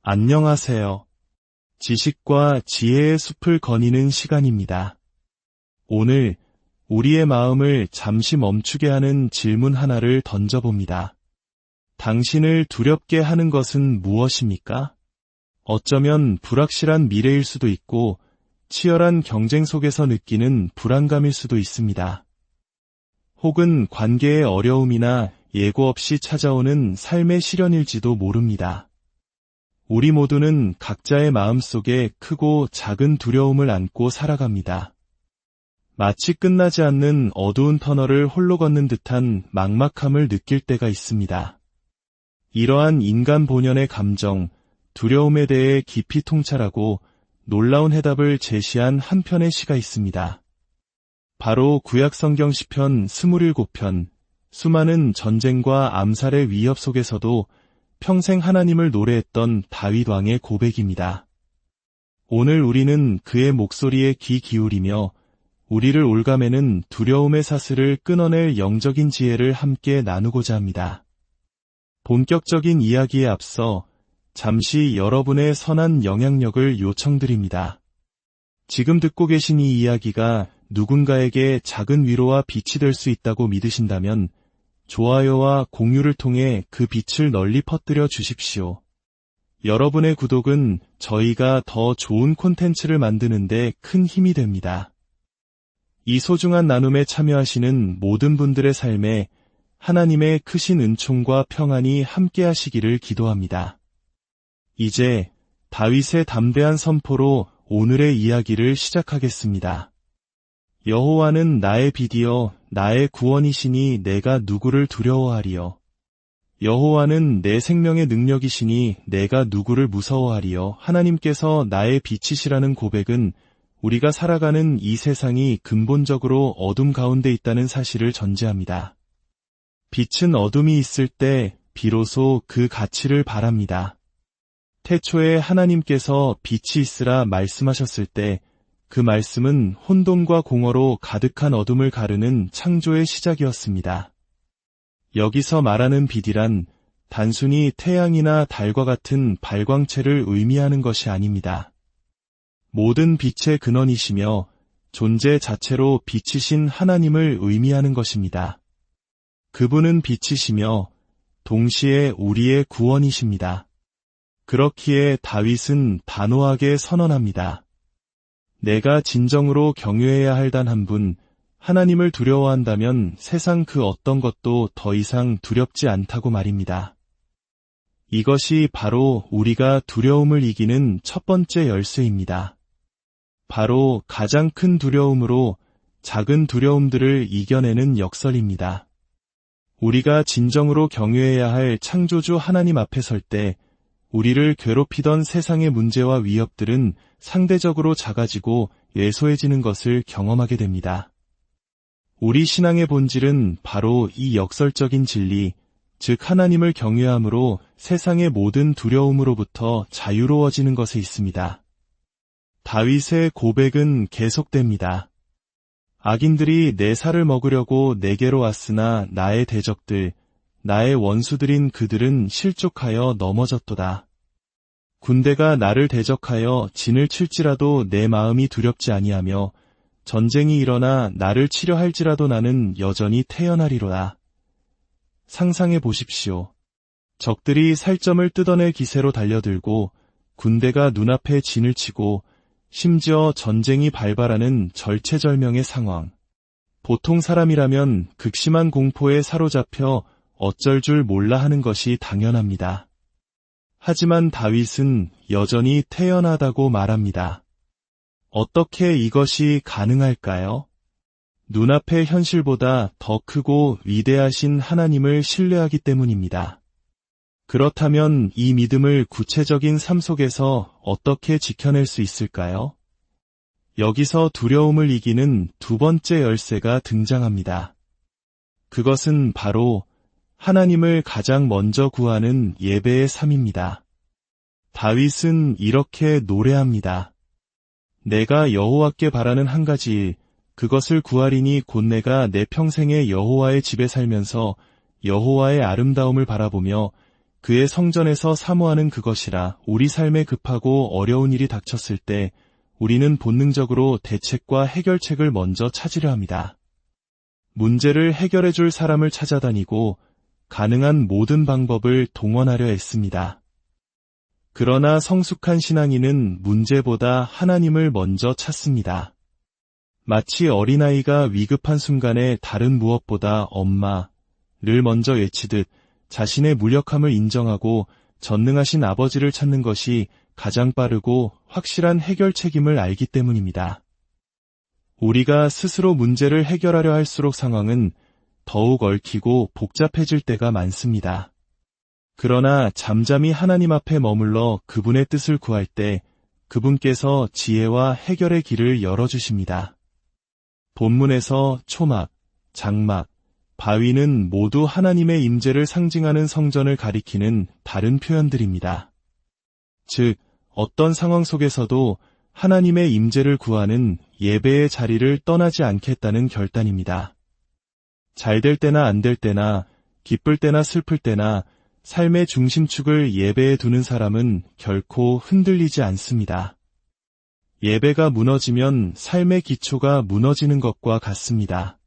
안녕하세요. 지식과 지혜의 숲을 거니는 시간입니다. 오늘 우리의 마음을 잠시 멈추게 하는 질문 하나를 던져봅니다. 당신을 두렵게 하는 것은 무엇입니까? 어쩌면 불확실한 미래일 수도 있고 치열한 경쟁 속에서 느끼는 불안감일 수도 있습니다. 혹은 관계의 어려움이나 예고 없이 찾아오는 삶의 시련일지도 모릅니다. 우리 모두는 각자의 마음속에 크고 작은 두려움을 안고 살아갑니다. 마치 끝나지 않는 어두운 터널을 홀로 걷는 듯한 막막함을 느낄 때가 있습니다. 이러한 인간 본연의 감정, 두려움에 대해 깊이 통찰하고 놀라운 해답을 제시한 한 편의 시가 있습니다. 바로 구약성경 시편 27편, 수많은 전쟁과 암살의 위협 속에서도 평생 하나님을 노래했던 다윗 왕의 고백입니다. 오늘 우리는 그의 목소리에 귀 기울이며 우리를 올가매는 두려움의 사슬을 끊어낼 영적인 지혜를 함께 나누고자 합니다. 본격적인 이야기에 앞서 잠시 여러분의 선한 영향력을 요청드립니다. 지금 듣고 계신 이 이야기가 누군가에게 작은 위로와 빛이 될 수 있다고 믿으신다면 좋아요와 공유를 통해 그 빛을 널리 퍼뜨려 주십시오. 여러분의 구독은 저희가 더 좋은 콘텐츠를 만드는 데 큰 힘이 됩니다. 이 소중한 나눔에 참여하시는 모든 분들의 삶에 하나님의 크신 은총과 평안이 함께 하시기를 기도합니다. 이제 다윗의 담대한 선포로 오늘의 이야기를 시작하겠습니다. 여호와는 나의 빛이여 나의 구원이시니 내가 누구를 두려워하리요. 여호와는 내 생명의 능력이시니 내가 누구를 무서워하리요. 하나님께서 나의 빛이시라는 고백은 우리가 살아가는 이 세상이 근본적으로 어둠 가운데 있다는 사실을 전제합니다. 빛은 어둠이 있을 때 비로소 그 가치를 발합니다. 태초에 하나님께서 빛이 있으라 말씀하셨을 때 그 말씀은 혼돈과 공허로 가득한 어둠을 가르는 창조의 시작이었습니다. 여기서 말하는 빛이란 단순히 태양이나 달과 같은 발광체를 의미하는 것이 아닙니다. 모든 빛의 근원이시며 존재 자체로 빛이신 하나님을 의미하는 것입니다. 그분은 빛이시며 동시에 우리의 구원이십니다. 그렇기에 다윗은 단호하게 선언합니다. 내가 진정으로 경외해야 할 단 한 분, 하나님을 두려워한다면 세상 그 어떤 것도 더 이상 두렵지 않다고 말입니다. 이것이 바로 우리가 두려움을 이기는 첫 번째 열쇠입니다. 바로 가장 큰 두려움으로 작은 두려움들을 이겨내는 역설입니다. 우리가 진정으로 경외해야 할 창조주 하나님 앞에 설 때 우리를 괴롭히던 세상의 문제와 위협들은 상대적으로 작아지고 예소해지는 것을 경험하게 됩니다. 우리 신앙의 본질은 바로 이 역설적인 진리, 즉 하나님을 경외함으로 세상의 모든 두려움으로부터 자유로워지는 것에 있습니다. 다윗의 고백은 계속됩니다. 악인들이 내 살을 먹으려고 내게로 왔으나 나의 대적들, 나의 원수들인 그들은 실족하여 넘어졌도다. 군대가 나를 대적하여 진을 칠지라도 내 마음이 두렵지 아니하며 전쟁이 일어나 나를 치려 할지라도 나는 여전히 태어나리로다. 상상해 보십시오. 적들이 살점을 뜯어낼 기세로 달려들고 군대가 눈앞에 진을 치고 심지어 전쟁이 발발하는 절체절명의 상황. 보통 사람이라면 극심한 공포에 사로잡혀 어쩔 줄 몰라 하는 것이 당연합니다. 하지만 다윗은 여전히 태연하다고 말합니다. 어떻게 이것이 가능할까요? 눈앞의 현실보다 더 크고 위대하신 하나님을 신뢰하기 때문입니다. 그렇다면 이 믿음을 구체적인 삶 속에서 어떻게 지켜낼 수 있을까요? 여기서 두려움을 이기는 두 번째 열쇠가 등장합니다. 그것은 바로 하나님을 가장 먼저 구하는 예배의 삶입니다. 다윗은 이렇게 노래합니다. 내가 여호와께 바라는 한 가지 일, 그것을 구하리니 곧 내가 내 평생에 여호와의 집에 살면서 여호와의 아름다움을 바라보며 그의 성전에서 사모하는 그것이라. 우리 삶에 급하고 어려운 일이 닥쳤을 때 우리는 본능적으로 대책과 해결책을 먼저 찾으려 합니다. 문제를 해결해 줄 사람을 찾아다니고 가능한 모든 방법을 동원하려 애씁니다. 그러나 성숙한 신앙인은 문제보다 하나님을 먼저 찾습니다. 마치 어린아이가 위급한 순간에 다른 무엇보다 엄마를 먼저 외치듯 자신의 무력함을 인정하고 전능하신 아버지를 찾는 것이 가장 빠르고 확실한 해결 책임을 알기 때문입니다. 우리가 스스로 문제를 해결하려 할수록 상황은 더욱 얽히고 복잡해질 때가 많습니다. 그러나 잠잠히 하나님 앞에 머물러 그분의 뜻을 구할 때 그분께서 지혜와 해결의 길을 열어주십니다. 본문에서 초막, 장막, 바위는 모두 하나님의 임재를 상징하는 성전을 가리키는 다른 표현들입니다. 즉, 어떤 상황 속에서도 하나님의 임재를 구하는 예배의 자리를 떠나지 않겠다는 결단입니다. 잘 될 때나 안 될 때나, 기쁠 때나 슬플 때나 삶의 중심축을 예배에 두는 사람은 결코 흔들리지 않습니다. 예배가 무너지면 삶의 기초가 무너지는 것과 같습니다.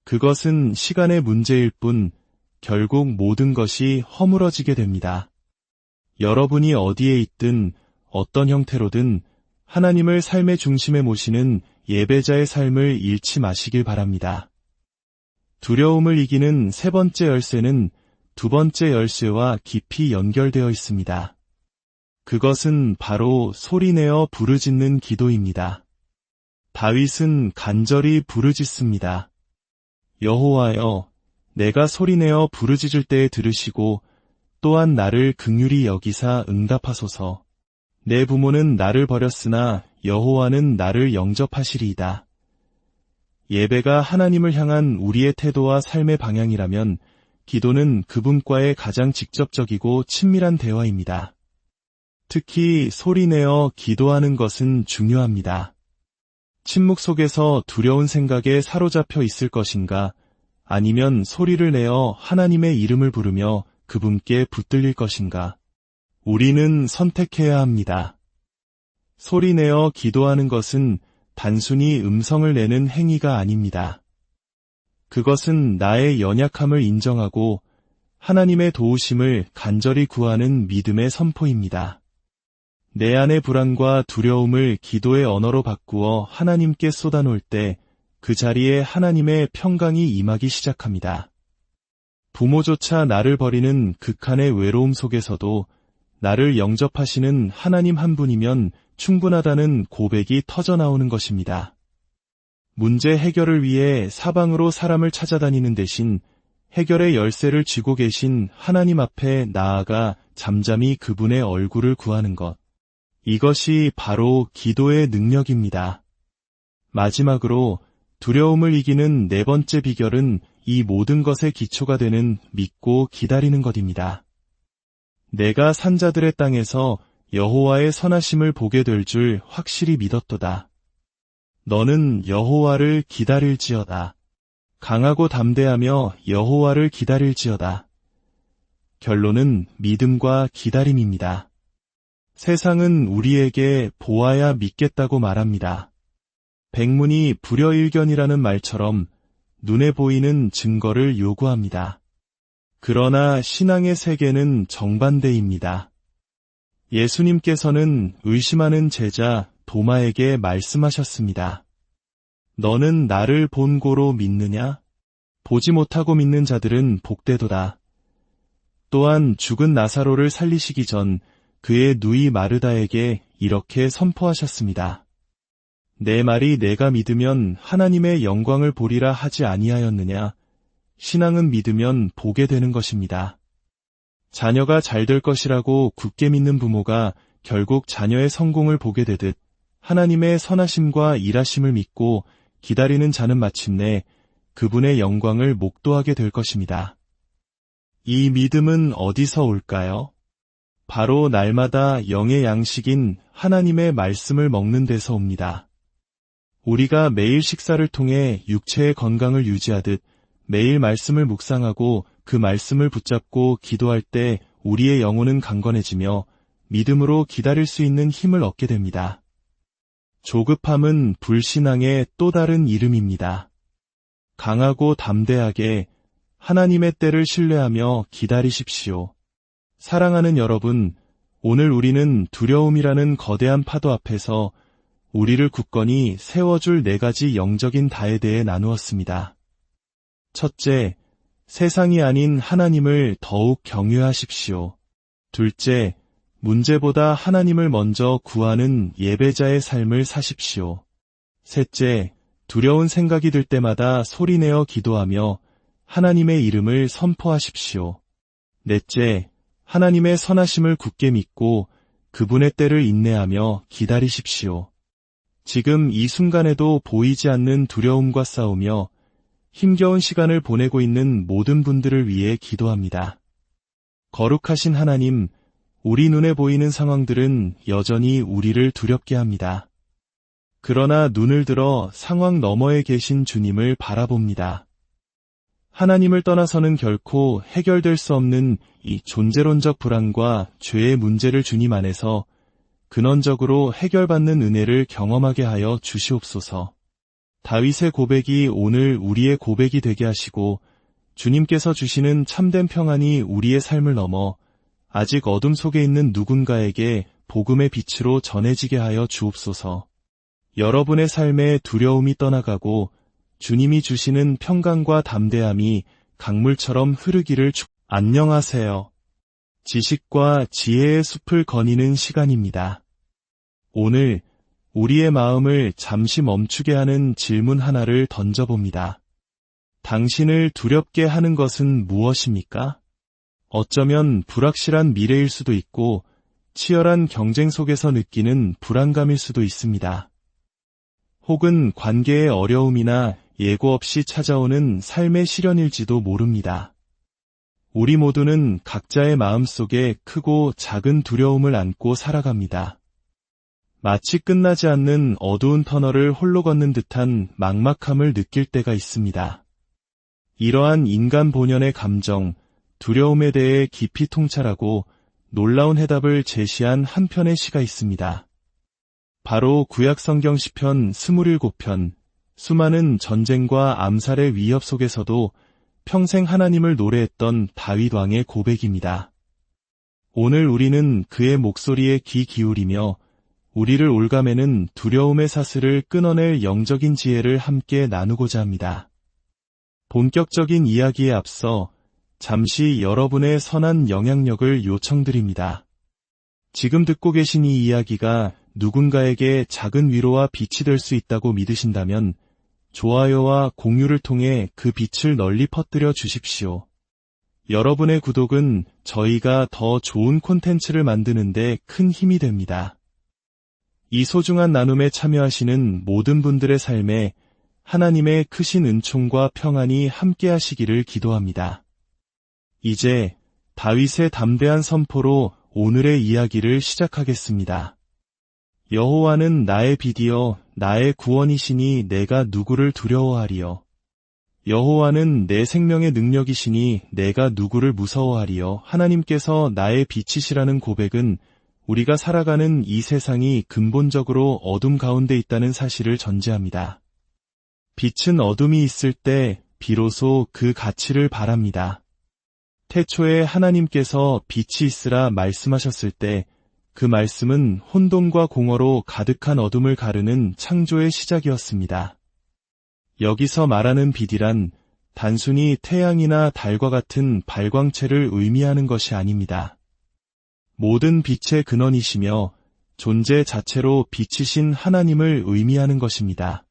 그것은 시간의 문제일 뿐 결국 모든 것이 허물어지게 됩니다. 여러분이 어디에 있든 어떤 형태로든 하나님을 삶의 중심에 모시는 예배자의 삶을 잃지 마시길 바랍니다. 두려움을 이기는 세 번째 열쇠는 두 번째 열쇠와 깊이 연결되어 있습니다. 그것은 바로 소리내어 부르짖는 기도입니다. 다윗은 간절히 부르짖습니다. 여호와여, 내가 소리내어 부르짖을 때에 들으시고 또한 나를 긍휼히 여기사 응답하소서. 내 부모는 나를 버렸으나 여호와는 나를 영접하시리이다. 예배가 하나님을 향한 우리의 태도와 삶의 방향이라면 기도는 그분과의 가장 직접적이고 친밀한 대화입니다. 특히 소리내어 기도하는 것은 중요합니다. 침묵 속에서 두려운 생각에 사로잡혀 있을 것인가, 아니면 소리를 내어 하나님의 이름을 부르며 그분께 붙들릴 것인가. 우리는 선택해야 합니다. 소리내어 기도하는 것은 단순히 음성을 내는 행위가 아닙니다. 그것은 나의 연약함을 인정하고 하나님의 도우심을 간절히 구하는 믿음의 선포입니다. 내 안의 불안과 두려움을 기도의 언어로 바꾸어 하나님께 쏟아놓을 때 그 자리에 하나님의 평강이 임하기 시작합니다. 부모조차 나를 버리는 극한의 외로움 속에서도 나를 영접하시는 하나님 한 분이면 충분하다는 고백이 터져나오는 것입니다. 문제 해결을 위해 사방으로 사람을 찾아다니는 대신 해결의 열쇠를 쥐고 계신 하나님 앞에 나아가 잠잠히 그분의 얼굴을 구하는 것. 이것이 바로 기도의 능력입니다. 마지막으로 두려움을 이기는 네 번째 비결은 이 모든 것의 기초가 되는 믿고 기다리는 것입니다. 내가 산자들의 땅에서 여호와의 선하심을 보게 될 줄 확실히 믿었도다. 너는 여호와를 기다릴지어다. 강하고 담대하며 여호와를 기다릴지어다. 결론은 믿음과 기다림입니다. 세상은 우리에게 보아야 믿겠다고 말합니다. 백문이 불여일견이라는 말처럼 눈에 보이는 증거를 요구합니다. 그러나 신앙의 세계는 정반대입니다. 예수님께서는 의심하는 제자 도마에게 말씀하셨습니다. 너는 나를 본고로 믿느냐? 보지 못하고 믿는 자들은 복되도다. 또한 죽은 나사로를 살리시기 전 그의 누이 마르다에게 이렇게 선포하셨습니다. 내 말이 내가 믿으면 하나님의 영광을 보리라 하지 아니하였느냐? 신앙은 믿으면 보게 되는 것입니다. 자녀가 잘 될 것이라고 굳게 믿는 부모가 결국 자녀의 성공을 보게 되듯 하나님의 선하심과 일하심을 믿고 기다리는 자는 마침내 그분의 영광을 목도하게 될 것입니다. 이 믿음은 어디서 올까요? 바로 날마다 영의 양식인 하나님의 말씀을 먹는 데서 옵니다. 우리가 매일 식사를 통해 육체의 건강을 유지하듯 매일 말씀을 묵상하고 그 말씀을 붙잡고 기도할 때 우리의 영혼은 강건해지며 믿음으로 기다릴 수 있는 힘을 얻게 됩니다. 조급함은 불신앙의 또 다른 이름입니다. 강하고 담대하게 하나님의 때를 신뢰하며 기다리십시오. 사랑하는 여러분, 오늘 우리는 두려움이라는 거대한 파도 앞에서 우리를 굳건히 세워줄 4가지 영적인 다에 대해 나누었습니다. 첫째, 세상이 아닌 하나님을 더욱 경외하십시오. 둘째, 문제보다 하나님을 먼저 구하는 예배자의 삶을 사십시오. 셋째, 두려운 생각이 들 때마다 소리내어 기도하며 하나님의 이름을 선포하십시오. 넷째, 하나님의 선하심을 굳게 믿고 그분의 때를 인내하며 기다리십시오. 지금 이 순간에도 보이지 않는 두려움과 싸우며 힘겨운 시간을 보내고 있는 모든 분들을 위해 기도합니다. 거룩하신 하나님, 우리 눈에 보이는 상황들은 여전히 우리를 두렵게 합니다. 그러나 눈을 들어 상황 너머에 계신 주님을 바라봅니다. 하나님을 떠나서는 결코 해결될 수 없는 이 존재론적 불안과 죄의 문제를 주님 안에서 근원적으로 해결받는 은혜를 경험하게 하여 주시옵소서. 다윗의 고백이 오늘 우리의 고백이 되게 하시고 주님께서 주시는 참된 평안이 우리의 삶을 넘어 아직 어둠 속에 있는 누군가에게 복음의 빛으로 전해지게 하여 주옵소서. 여러분의 삶에 두려움이 떠나가고 주님이 주시는 평강과 담대함이 강물처럼 흐르기를 안녕하세요. 지식과 지혜의 숲을 거니는 시간입니다. 오늘 우리의 마음을 잠시 멈추게 하는 질문 하나를 던져봅니다. 당신을 두렵게 하는 것은 무엇입니까? 어쩌면 불확실한 미래일 수도 있고 치열한 경쟁 속에서 느끼는 불안감일 수도 있습니다. 혹은 관계의 어려움이나 예고 없이 찾아오는 삶의 시련일지도 모릅니다. 우리 모두는 각자의 마음속에 크고 작은 두려움을 안고 살아갑니다. 마치 끝나지 않는 어두운 터널을 홀로 걷는 듯한 막막함을 느낄 때가 있습니다. 이러한 인간 본연의 감정, 두려움에 대해 깊이 통찰하고 놀라운 해답을 제시한 한 편의 시가 있습니다. 바로 구약성경 시편 27편, 수많은 전쟁과 암살의 위협 속에서도 평생 하나님을 노래했던 다윗 왕의 고백입니다. 오늘 우리는 그의 목소리에 귀 기울이며 우리를 올가매는 두려움의 사슬을 끊어낼 영적인 지혜를 함께 나누고자 합니다. 본격적인 이야기에 앞서 잠시 여러분의 선한 영향력을 요청드립니다. 지금 듣고 계신 이 이야기가 누군가에게 작은 위로와 빛이 될 수 있다고 믿으신다면 좋아요와 공유를 통해 그 빛을 널리 퍼뜨려 주십시오. 여러분의 구독은 저희가 더 좋은 콘텐츠를 만드는 데 큰 힘이 됩니다. 이 소중한 나눔에 참여하시는 모든 분들의 삶에 하나님의 크신 은총과 평안이 함께 하시기를 기도합니다. 이제 다윗의 담대한 선포로 오늘의 이야기를 시작하겠습니다. 여호와는 나의 빛이여 나의 구원이시니 내가 누구를 두려워하리요. 여호와는 내 생명의 능력이시니 내가 누구를 무서워하리요. 하나님께서 나의 빛이시라는 고백은 우리가 살아가는 이 세상이 근본적으로 어둠 가운데 있다는 사실을 전제합니다. 빛은 어둠이 있을 때 비로소 그 가치를 발합니다. 태초에 하나님께서 빛이 있으라 말씀하셨을 때 그 말씀은 혼돈과 공허로 가득한 어둠을 가르는 창조의 시작이었습니다. 여기서 말하는 빛이란 단순히 태양이나 달과 같은 발광체를 의미하는 것이 아닙니다. 모든 빛의 근원이시며 존재 자체로 빛이신 하나님을 의미하는 것입니다.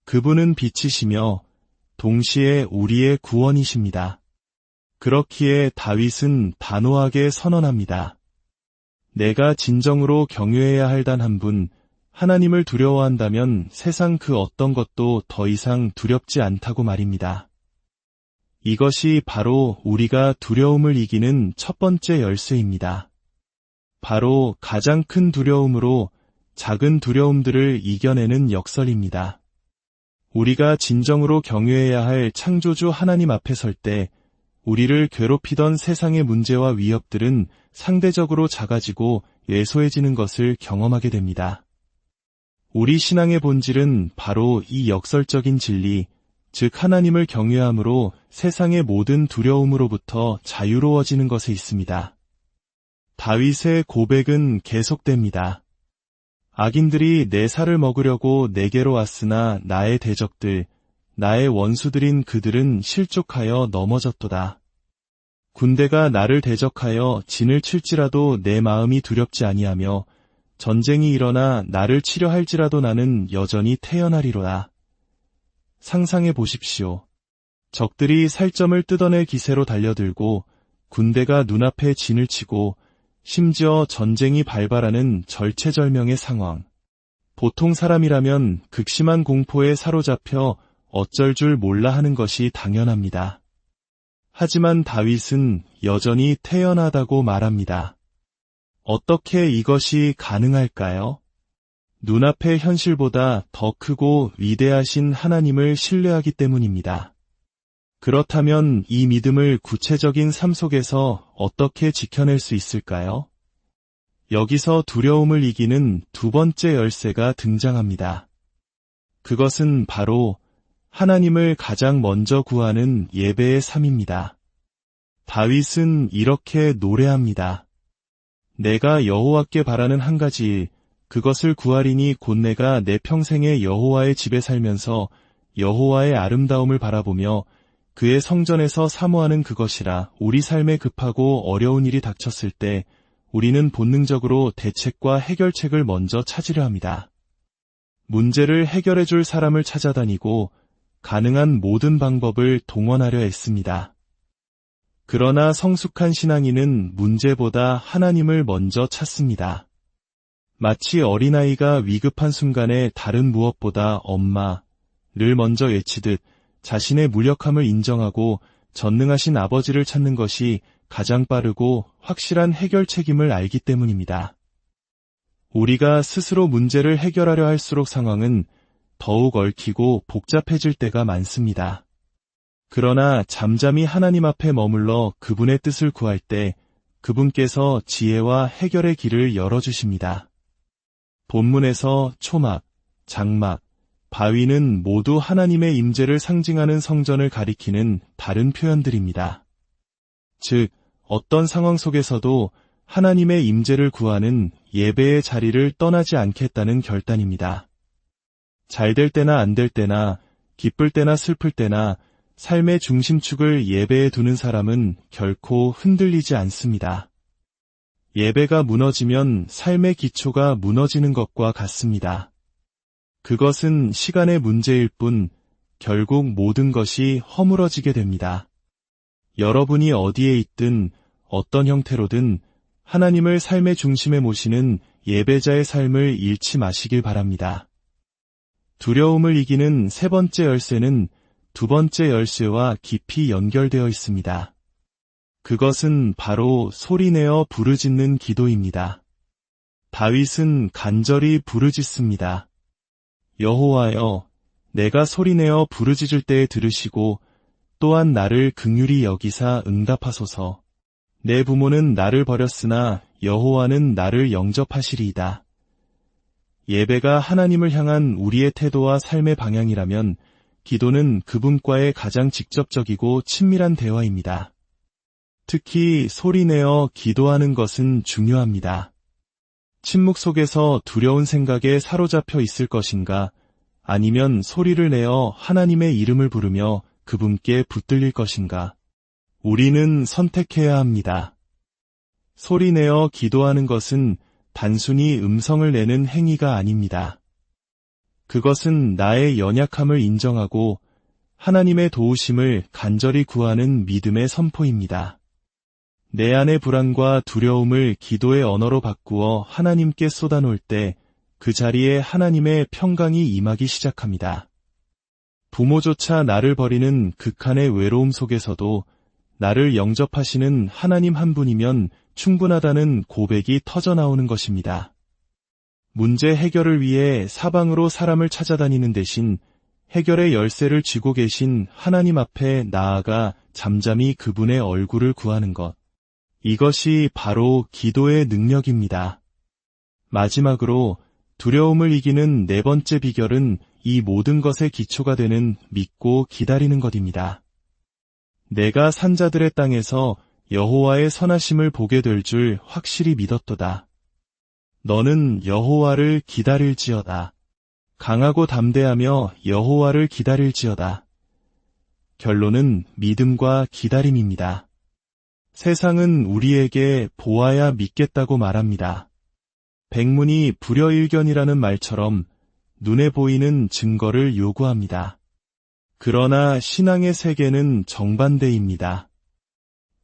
그분은 빛이시며 동시에 우리의 구원이십니다. 그렇기에 다윗은 단호하게 선언합니다. 내가 진정으로 경외해야 할 단 한 분, 하나님을 두려워한다면 세상 그 어떤 것도 더 이상 두렵지 않다고 말입니다. 이것이 바로 우리가 두려움을 이기는 첫 번째 열쇠입니다. 바로 가장 큰 두려움으로 작은 두려움들을 이겨내는 역설입니다. 우리가 진정으로 경외해야 할 창조주 하나님 앞에 설 때 우리를 괴롭히던 세상의 문제와 위협들은 상대적으로 작아지고 예소해지는 것을 경험하게 됩니다. 우리 신앙의 본질은 바로 이 역설적인 진리, 즉 하나님을 경외함으로 세상의 모든 두려움으로부터 자유로워지는 것에 있습니다. 다윗의 고백은 계속됩니다. 악인들이 내 살을 먹으려고 내게로 왔으나 나의 대적들, 나의 원수들인 그들은 실족하여 넘어졌도다. 군대가 나를 대적하여 진을 칠지라도 내 마음이 두렵지 아니하며 전쟁이 일어나 나를 치려 할지라도 나는 여전히 태어나리로다. 상상해 보십시오. 적들이 살점을 뜯어낼 기세로 달려들고 군대가 눈앞에 진을 치고 심지어 전쟁이 발발하는 절체절명의 상황. 보통 사람이라면 극심한 공포에 사로잡혀 어쩔 줄 몰라 하는 것이 당연합니다. 하지만 다윗은 여전히 태연하다고 말합니다. 어떻게 이것이 가능할까요? 눈앞의 현실보다 더 크고 위대하신 하나님을 신뢰하기 때문입니다. 그렇다면 이 믿음을 구체적인 삶 속에서 어떻게 지켜낼 수 있을까요? 여기서 두려움을 이기는 두 번째 열쇠가 등장합니다. 그것은 바로 하나님을 가장 먼저 구하는 예배의 삶입니다. 다윗은 이렇게 노래합니다. 내가 여호와께 바라는 한 가지 일, 그것을 구하리니 곧 내가 내 평생에 여호와의 집에 살면서 여호와의 아름다움을 바라보며 그의 성전에서 사모하는 그것이라. 우리 삶에 급하고 어려운 일이 닥쳤을 때 우리는 본능적으로 대책과 해결책을 먼저 찾으려 합니다. 문제를 해결해 줄 사람을 찾아다니고 가능한 모든 방법을 동원하려 했습니다. 그러나 성숙한 신앙인은 문제보다 하나님을 먼저 찾습니다. 마치 어린아이가 위급한 순간에 다른 무엇보다 엄마를 먼저 외치듯 자신의 무력함을 인정하고 전능하신 아버지를 찾는 것이 가장 빠르고 확실한 해결 책임을 알기 때문입니다. 우리가 스스로 문제를 해결하려 할수록 상황은 더욱 얽히고 복잡해질 때가 많습니다. 그러나 잠잠히 하나님 앞에 머물러 그분의 뜻을 구할 때 그분께서 지혜와 해결의 길을 열어주십니다. 본문에서 초막, 장막, 바위는 모두 하나님의 임재를 상징하는 성전을 가리키는 다른 표현들입니다. 즉, 어떤 상황 속에서도 하나님의 임재를 구하는 예배의 자리를 떠나지 않겠다는 결단입니다. 잘 될 때나 안 될 때나, 기쁠 때나 슬플 때나 삶의 중심축을 예배에 두는 사람은 결코 흔들리지 않습니다. 예배가 무너지면 삶의 기초가 무너지는 것과 같습니다. 그것은 시간의 문제일 뿐 결국 모든 것이 허물어지게 됩니다. 여러분이 어디에 있든 어떤 형태로든 하나님을 삶의 중심에 모시는 예배자의 삶을 잃지 마시길 바랍니다. 두려움을 이기는 세 번째 열쇠는 두 번째 열쇠와 깊이 연결되어 있습니다. 그것은 바로 소리내어 부르짖는 기도입니다. 다윗은 간절히 부르짖습니다. 여호와여, 내가 소리내어 부르짖을 때에 들으시고 또한 나를 긍휼히 여기사 응답하소서. 내 부모는 나를 버렸으나 여호와는 나를 영접하시리이다. 예배가 하나님을 향한 우리의 태도와 삶의 방향이라면 기도는 그분과의 가장 직접적이고 친밀한 대화입니다. 특히 소리내어 기도하는 것은 중요합니다. 침묵 속에서 두려운 생각에 사로잡혀 있을 것인가, 아니면 소리를 내어 하나님의 이름을 부르며 그분께 붙들릴 것인가. 우리는 선택해야 합니다. 소리내어 기도하는 것은 단순히 음성을 내는 행위가 아닙니다. 그것은 나의 연약함을 인정하고 하나님의 도우심을 간절히 구하는 믿음의 선포입니다. 내 안의 불안과 두려움을 기도의 언어로 바꾸어 하나님께 쏟아놓을 때 그 자리에 하나님의 평강이 임하기 시작합니다. 부모조차 나를 버리는 극한의 외로움 속에서도 나를 영접하시는 하나님 한 분이면 충분하다는 고백이 터져나오는 것입니다. 문제 해결을 위해 사방으로 사람을 찾아다니는 대신 해결의 열쇠를 쥐고 계신 하나님 앞에 나아가 잠잠히 그분의 얼굴을 구하는 것. 이것이 바로 기도의 능력입니다. 마지막으로 두려움을 이기는 네 번째 비결은 이 모든 것의 기초가 되는 믿고 기다리는 것입니다. 내가 산자들의 땅에서 여호와의 선하심을 보게 될 줄 확실히 믿었도다. 너는 여호와를 기다릴지어다. 강하고 담대하며 여호와를 기다릴지어다. 결론은 믿음과 기다림입니다. 세상은 우리에게 보아야 믿겠다고 말합니다. 백문이 불여일견이라는 말처럼 눈에 보이는 증거를 요구합니다. 그러나 신앙의 세계는 정반대입니다.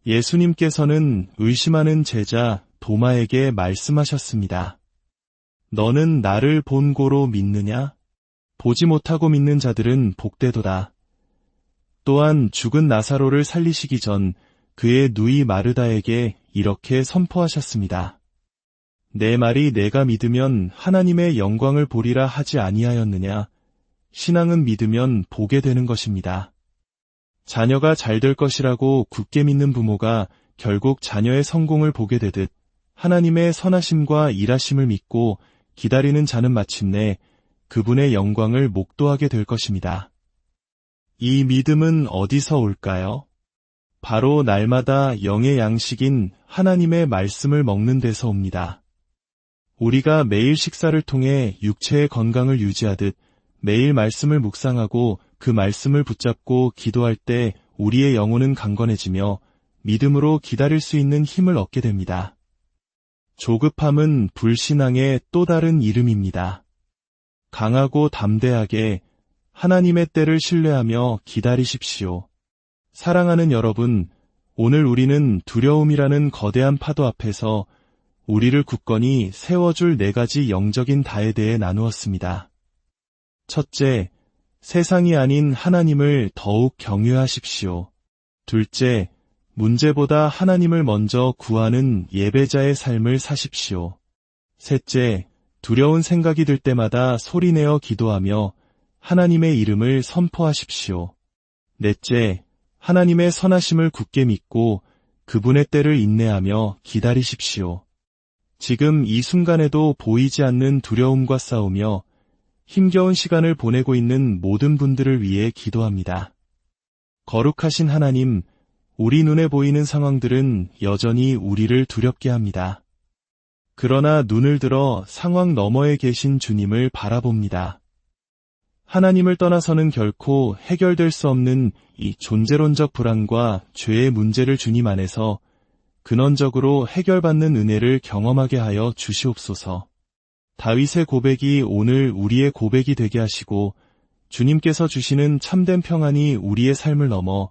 예수님께서는 의심하는 제자 도마에게 말씀하셨습니다. 너는 나를 본고로 믿느냐? 보지 못하고 믿는 자들은 복되도다. 또한 죽은 나사로를 살리시기 전 그의 누이 마르다에게 이렇게 선포하셨습니다. 내 말이 내가 믿으면 하나님의 영광을 보리라 하지 아니하였느냐? 신앙은 믿으면 보게 되는 것입니다. 자녀가 잘 될 것이라고 굳게 믿는 부모가 결국 자녀의 성공을 보게 되듯 하나님의 선하심과 일하심을 믿고 기다리는 자는 마침내 그분의 영광을 목도하게 될 것입니다. 이 믿음은 어디서 올까요? 바로 날마다 영의 양식인 하나님의 말씀을 먹는 데서 옵니다. 우리가 매일 식사를 통해 육체의 건강을 유지하듯 매일 말씀을 묵상하고 그 말씀을 붙잡고 기도할 때 우리의 영혼은 강건해지며 믿음으로 기다릴 수 있는 힘을 얻게 됩니다. 조급함은 불신앙의 또 다른 이름입니다. 강하고 담대하게 하나님의 때를 신뢰하며 기다리십시오. 사랑하는 여러분, 오늘 우리는 두려움이라는 거대한 파도 앞에서 우리를 굳건히 세워줄 네 가지 영적인 다에 대해 나누었습니다. 첫째, 세상이 아닌 하나님을 더욱 경외하십시오. 둘째, 문제보다 하나님을 먼저 구하는 예배자의 삶을 사십시오. 셋째, 두려운 생각이 들 때마다 소리내어 기도하며 하나님의 이름을 선포하십시오. 넷째, 하나님의 선하심을 굳게 믿고 그분의 때를 인내하며 기다리십시오. 지금 이 순간에도 보이지 않는 두려움과 싸우며 힘겨운 시간을 보내고 있는 모든 분들을 위해 기도합니다. 거룩하신 하나님, 우리 눈에 보이는 상황들은 여전히 우리를 두렵게 합니다. 그러나 눈을 들어 상황 너머에 계신 주님을 바라봅니다. 하나님을 떠나서는 결코 해결될 수 없는 이 존재론적 불안과 죄의 문제를 주님 안에서 근원적으로 해결받는 은혜를 경험하게 하여 주시옵소서. 다윗의 고백이 오늘 우리의 고백이 되게 하시고 주님께서 주시는 참된 평안이 우리의 삶을 넘어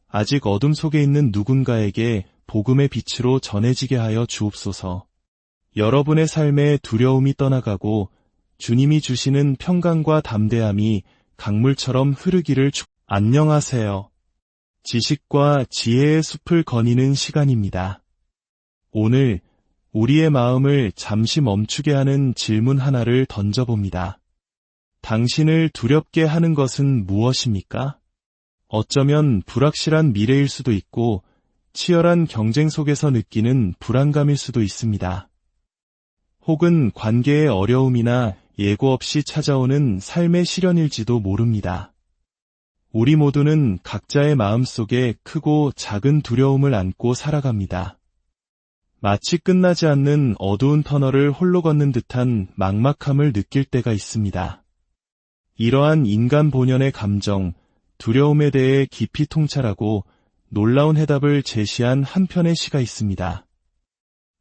아직 어둠 속에 있는 누군가에게 복음의 빛으로 전해지게 하여 주옵소서. 여러분의 삶에 두려움이 떠나가고 주님이 주시는 평강과 담대함이 강물처럼 흐르기를 안녕하세요. 지식과 지혜의 숲을 거니는 시간입니다. 오늘 우리의 마음을 잠시 멈추게 하는 질문 하나를 던져봅니다. 당신을 두렵게 하는 것은 무엇입니까? 어쩌면 불확실한 미래일 수도 있고 치열한 경쟁 속에서 느끼는 불안감일 수도 있습니다. 혹은 관계의 어려움이나 예고 없이 찾아오는 삶의 시련일지도 모릅니다. 우리 모두는 각자의 마음속에 크고 작은 두려움을 안고 살아갑니다. 마치 끝나지 않는 어두운 터널을 홀로 걷는 듯한 막막함을 느낄 때가 있습니다. 이러한 인간 본연의 감정, 두려움에 대해 깊이 통찰하고 놀라운 해답을 제시한 한 편의 시가 있습니다.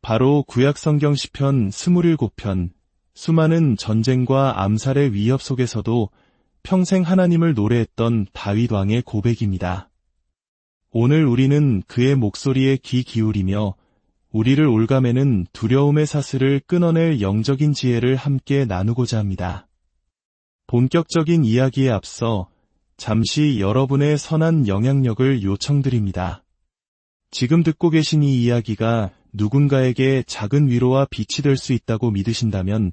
바로 구약성경 시편 27편, 수많은 전쟁과 암살의 위협 속에서도 평생 하나님을 노래했던 다윗 왕의 고백입니다. 오늘 우리는 그의 목소리에 귀 기울이며 우리를 올가매는 두려움의 사슬을 끊어낼 영적인 지혜를 함께 나누고자 합니다. 본격적인 이야기에 앞서 잠시 여러분의 선한 영향력을 요청드립니다. 지금 듣고 계신 이 이야기가 누군가에게 작은 위로와 빛이 될 수 있다고 믿으신다면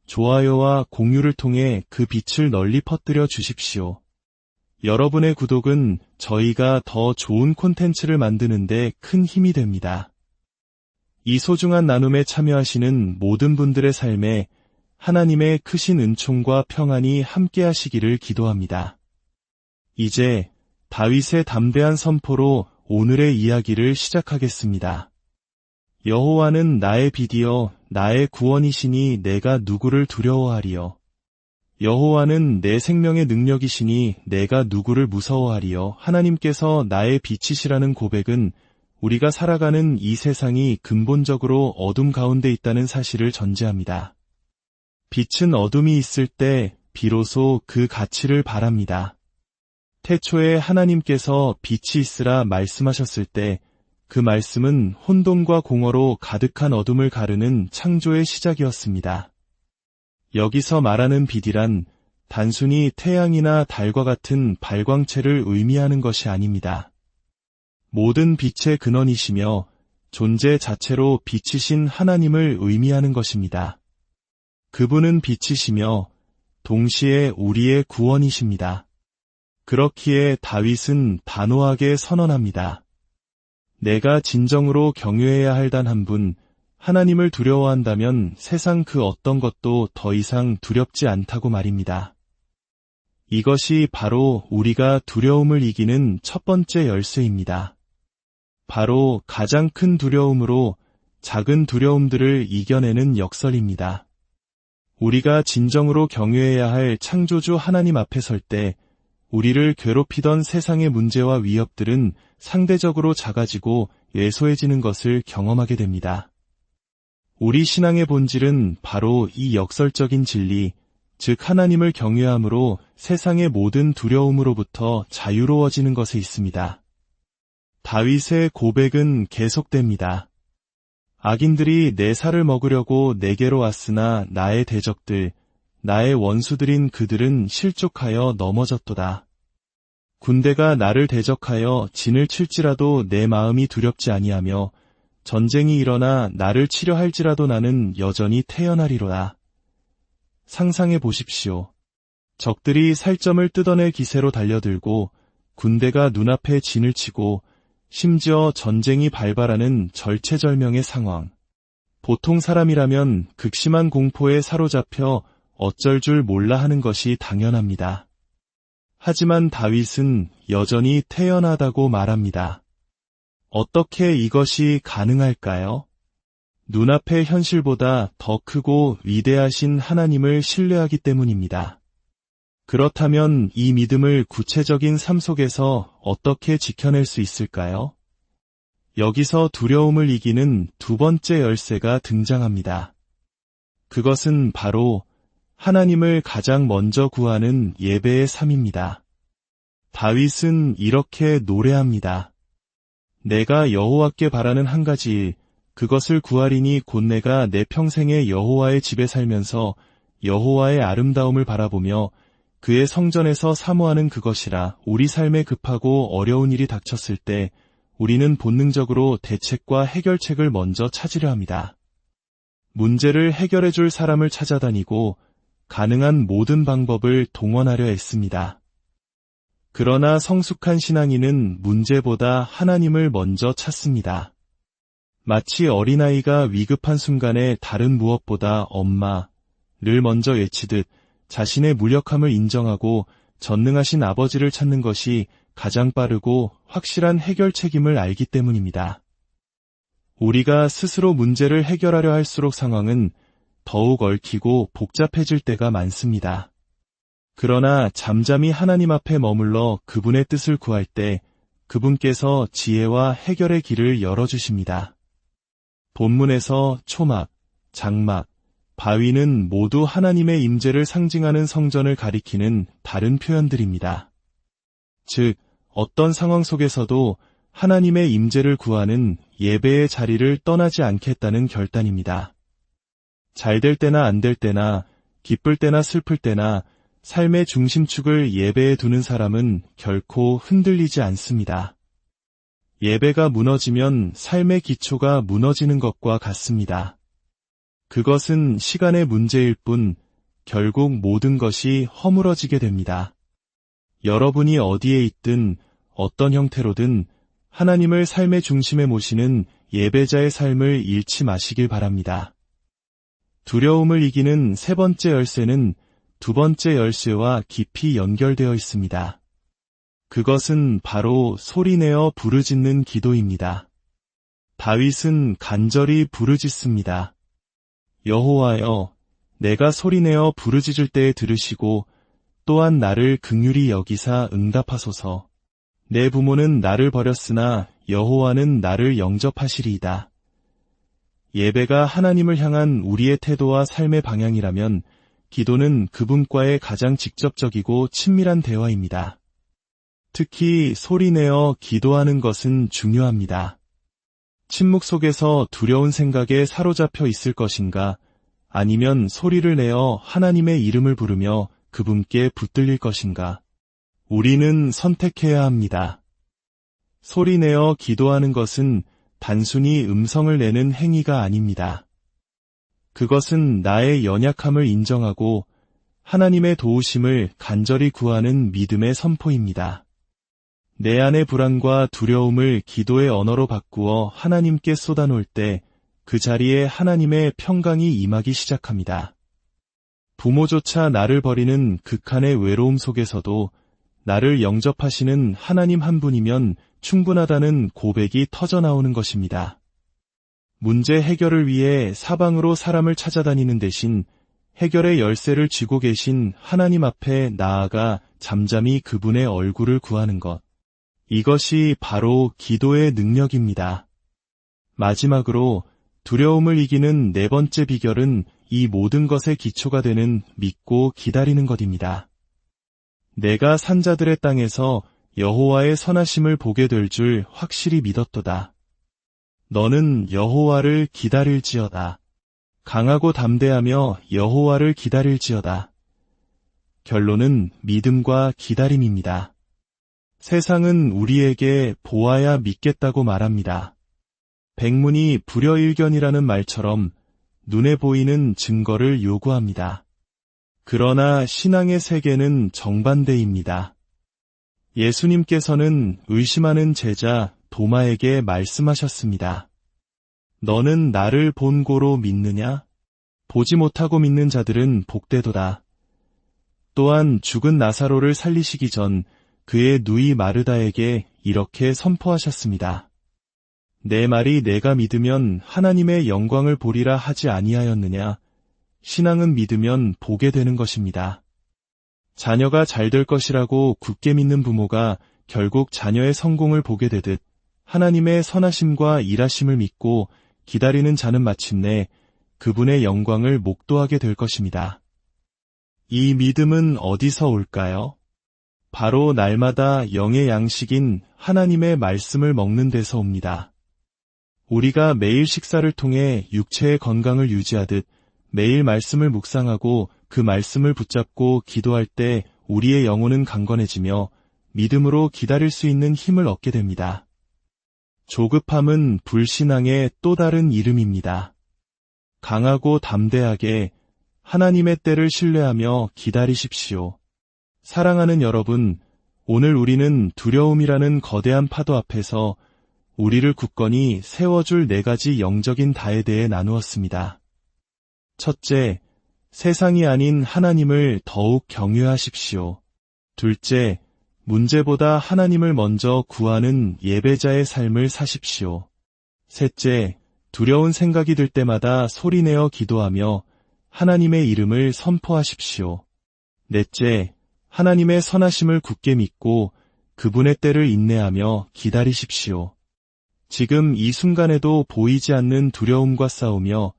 좋아요와 공유를 통해 그 빛을 널리 퍼뜨려 주십시오. 여러분의 구독은 저희가 더 좋은 콘텐츠를 만드는 데 큰 힘이 됩니다. 이 소중한 나눔에 참여하시는 모든 분들의 삶에 하나님의 크신 은총과 평안이 함께하시기를 기도합니다. 이제 다윗의 담대한 선포로 오늘의 이야기를 시작하겠습니다. 여호와는 나의 빛이여 나의 구원이시니 내가 누구를 두려워하리요. 여호와는 내 생명의 능력이시니 내가 누구를 무서워하리요. 하나님께서 나의 빛이시라는 고백은 우리가 살아가는 이 세상이 근본적으로 어둠 가운데 있다는 사실을 전제합니다. 빛은 어둠이 있을 때 비로소 그 가치를 발합니다. 태초에 하나님께서 빛이 있으라 말씀하셨을 때 그 말씀은 혼돈과 공허로 가득한 어둠을 가르는 창조의 시작이었습니다. 여기서 말하는 빛이란 단순히 태양이나 달과 같은 발광체를 의미하는 것이 아닙니다. 모든 빛의 근원이시며 존재 자체로 빛이신 하나님을 의미하는 것입니다. 그분은 빛이시며 동시에 우리의 구원이십니다. 그렇기에 다윗은 단호하게 선언합니다. 내가 진정으로 경외해야 할 단 한 분, 하나님을 두려워한다면 세상 그 어떤 것도 더 이상 두렵지 않다고 말입니다. 이것이 바로 우리가 두려움을 이기는 첫 번째 열쇠입니다. 바로 가장 큰 두려움으로 작은 두려움들을 이겨내는 역설입니다. 우리가 진정으로 경외해야 할 창조주 하나님 앞에 설 때 우리를 괴롭히던 세상의 문제와 위협들은 상대적으로 작아지고 예소해지는 것을 경험하게 됩니다. 우리 신앙의 본질은 바로 이 역설적인 진리, 즉 하나님을 경외함으로 세상의 모든 두려움으로부터 자유로워지는 것에 있습니다. 다윗의 고백은 계속됩니다. 악인들이 내 살을 먹으려고 내게로 왔으나 나의 대적들, 나의 원수들인 그들은 실족하여 넘어졌도다. 군대가 나를 대적하여 진을 칠지라도 내 마음이 두렵지 아니하며 전쟁이 일어나 나를 치려 할지라도 나는 여전히 태어나리로다. 상상해 보십시오. 적들이 살점을 뜯어낼 기세로 달려들고 군대가 눈앞에 진을 치고 심지어 전쟁이 발발하는 절체절명의 상황. 보통 사람이라면 극심한 공포에 사로잡혀 어쩔 줄 몰라 하는 것이 당연합니다. 하지만 다윗은 여전히 태연하다고 말합니다. 어떻게 이것이 가능할까요? 눈앞의 현실보다 더 크고 위대하신 하나님을 신뢰하기 때문입니다. 그렇다면 이 믿음을 구체적인 삶 속에서 어떻게 지켜낼 수 있을까요? 여기서 두려움을 이기는 두 번째 열쇠가 등장합니다. 그것은 바로 하나님을 가장 먼저 구하는 예배의 삶입니다. 다윗은 이렇게 노래합니다. 내가 여호와께 바라는 한 가지 일, 그것을 구하리니 곧 내가 내 평생에 여호와의 집에 살면서 여호와의 아름다움을 바라보며 그의 성전에서 사모하는 그것이라. 우리 삶에 급하고 어려운 일이 닥쳤을 때 우리는 본능적으로 대책과 해결책을 먼저 찾으려 합니다. 문제를 해결해 줄 사람을 찾아다니고 가능한 모든 방법을 동원하려 했습니다. 그러나 성숙한 신앙인은 문제보다 하나님을 먼저 찾습니다. 마치 어린아이가 위급한 순간에 다른 무엇보다 엄마를 먼저 외치듯 자신의 무력함을 인정하고 전능하신 아버지를 찾는 것이 가장 빠르고 확실한 해결 책임을 알기 때문입니다. 우리가 스스로 문제를 해결하려 할수록 상황은 더욱 얽히고 복잡해질 때가 많습니다. 그러나 잠잠히 하나님 앞에 머물러 그분의 뜻을 구할 때 그분께서 지혜와 해결의 길을 열어주십니다. 본문에서 초막, 장막, 바위는 모두 하나님의 임재를 상징하는 성전을 가리키는 다른 표현들입니다. 즉, 어떤 상황 속에서도 하나님의 임재를 구하는 예배의 자리를 떠나지 않겠다는 결단입니다. 잘 될 때나 안 될 때나, 기쁠 때나 슬플 때나 삶의 중심축을 예배에 두는 사람은 결코 흔들리지 않습니다. 예배가 무너지면 삶의 기초가 무너지는 것과 같습니다. 그것은 시간의 문제일 뿐 결국 모든 것이 허물어지게 됩니다. 여러분이 어디에 있든 어떤 형태로든 하나님을 삶의 중심에 모시는 예배자의 삶을 잃지 마시길 바랍니다. 두려움을 이기는 세 번째 열쇠는 두 번째 열쇠와 깊이 연결되어 있습니다. 그것은 바로 소리내어 부르짖는 기도입니다. 다윗은 간절히 부르짖습니다. 여호와여, 내가 소리내어 부르짖을 때에 들으시고 또한 나를 긍휼히 여기사 응답하소서. 내 부모는 나를 버렸으나 여호와는 나를 영접하시리이다. 예배가 하나님을 향한 우리의 태도와 삶의 방향이라면 기도는 그분과의 가장 직접적이고 친밀한 대화입니다. 특히 소리내어 기도하는 것은 중요합니다. 침묵 속에서 두려운 생각에 사로잡혀 있을 것인가, 아니면 소리를 내어 하나님의 이름을 부르며 그분께 붙들릴 것인가. 우리는 선택해야 합니다. 소리내어 기도하는 것은 단순히 음성을 내는 행위가 아닙니다. 그것은 나의 연약함을 인정하고 하나님의 도우심을 간절히 구하는 믿음의 선포입니다. 내 안의 불안과 두려움을 기도의 언어로 바꾸어 하나님께 쏟아놓을 때 그 자리에 하나님의 평강이 임하기 시작합니다. 부모조차 나를 버리는 극한의 외로움 속에서도 나를 영접하시는 하나님 한 분이면 충분하다는 고백이 터져나오는 것입니다. 문제 해결을 위해 사방으로 사람을 찾아다니는 대신 해결의 열쇠를 쥐고 계신 하나님 앞에 나아가 잠잠히 그분의 얼굴을 구하는 것. 이것이 바로 기도의 능력입니다. 마지막으로 두려움을 이기는 네 번째 비결은 이 모든 것의 기초가 되는 믿고 기다리는 것입니다. 내가 산자들의 땅에서 여호와의 선하심을 보게 될 줄 확실히 믿었도다. 너는 여호와를 기다릴지어다. 강하고 담대하며 여호와를 기다릴지어다. 결론은 믿음과 기다림입니다. 세상은 우리에게 보아야 믿겠다고 말합니다. 백문이 불여일견이라는 말처럼 눈에 보이는 증거를 요구합니다. 그러나 신앙의 세계는 정반대입니다. 예수님께서는 의심하는 제자 도마에게 말씀하셨습니다. 너는 나를 본고로 믿느냐? 보지 못하고 믿는 자들은 복되도다. 또한 죽은 나사로를 살리시기 전 그의 누이 마르다에게 이렇게 선포하셨습니다. 내 말이 내가 믿으면 하나님의 영광을 보리라 하지 아니하였느냐? 신앙은 믿으면 보게 되는 것입니다. 자녀가 잘 될 것이라고 굳게 믿는 부모가 결국 자녀의 성공을 보게 되듯 하나님의 선하심과 일하심을 믿고 기다리는 자는 마침내 그분의 영광을 목도하게 될 것입니다. 이 믿음은 어디서 올까요? 바로 날마다 영의 양식인 하나님의 말씀을 먹는 데서 옵니다. 우리가 매일 식사를 통해 육체의 건강을 유지하듯 매일 말씀을 묵상하고 그 말씀을 붙잡고 기도할 때 우리의 영혼은 강건해지며 믿음으로 기다릴 수 있는 힘을 얻게 됩니다. 조급함은 불신앙의 또 다른 이름입니다. 강하고 담대하게 하나님의 때를 신뢰하며 기다리십시오. 사랑하는 여러분, 오늘 우리는 두려움이라는 거대한 파도 앞에서 우리를 굳건히 세워줄 네 가지 영적인 다에 대해 나누었습니다. 첫째, 세상이 아닌 하나님을 더욱 경외하십시오. 둘째, 문제보다 하나님을 먼저 구하는 예배자의 삶을 사십시오. 셋째, 두려운 생각이 들 때마다 소리내어 기도하며 하나님의 이름을 선포하십시오. 넷째, 하나님의 선하심을 굳게 믿고 그분의 때를 인내하며 기다리십시오. 지금 이 순간에도 보이지 않는 두려움과 싸우며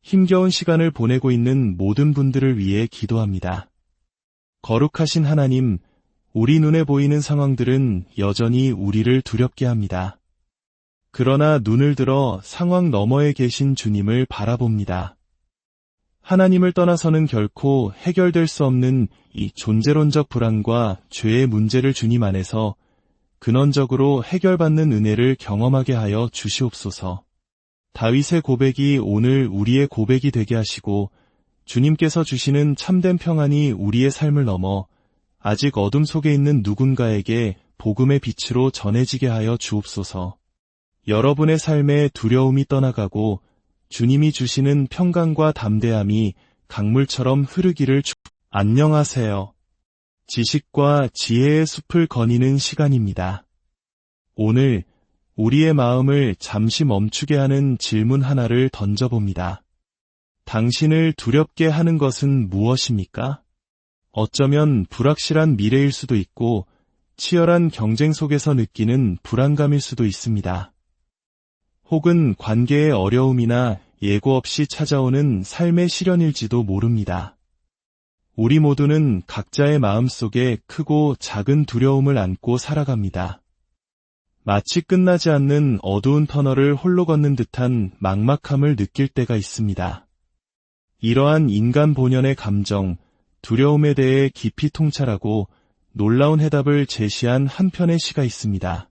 힘겨운 시간을 보내고 있는 모든 분들을 위해 기도합니다. 거룩하신 하나님, 우리 눈에 보이는 상황들은 여전히 우리를 두렵게 합니다. 그러나 눈을 들어 상황 너머에 계신 주님을 바라봅니다. 하나님을 떠나서는 결코 해결될 수 없는 이 존재론적 불안과 죄의 문제를 주님 안에서 근원적으로 해결받는 은혜를 경험하게 하여 주시옵소서. 다윗의 고백이 오늘 우리의 고백이 되게 하시고 주님께서 주시는 참된 평안이 우리의 삶을 넘어 아직 어둠 속에 있는 누군가에게 복음의 빛으로 전해지게 하여 주옵소서. 여러분의 삶에 두려움이 떠나가고 주님이 주시는 평강과 담대함이 강물처럼 흐르기를 안녕하세요. 지식과 지혜의 숲을 거니는 시간입니다. 오늘 우리의 마음을 잠시 멈추게 하는 질문 하나를 던져봅니다. 당신을 두렵게 하는 것은 무엇입니까? 어쩌면 불확실한 미래일 수도 있고 치열한 경쟁 속에서 느끼는 불안감일 수도 있습니다. 혹은 관계의 어려움이나 예고 없이 찾아오는 삶의 시련일지도 모릅니다. 우리 모두는 각자의 마음속에 크고 작은 두려움을 안고 살아갑니다. 마치 끝나지 않는 어두운 터널을 홀로 걷는 듯한 막막함을 느낄 때가 있습니다. 이러한 인간 본연의 감정, 두려움에 대해 깊이 통찰하고 놀라운 해답을 제시한 한 편의 시가 있습니다.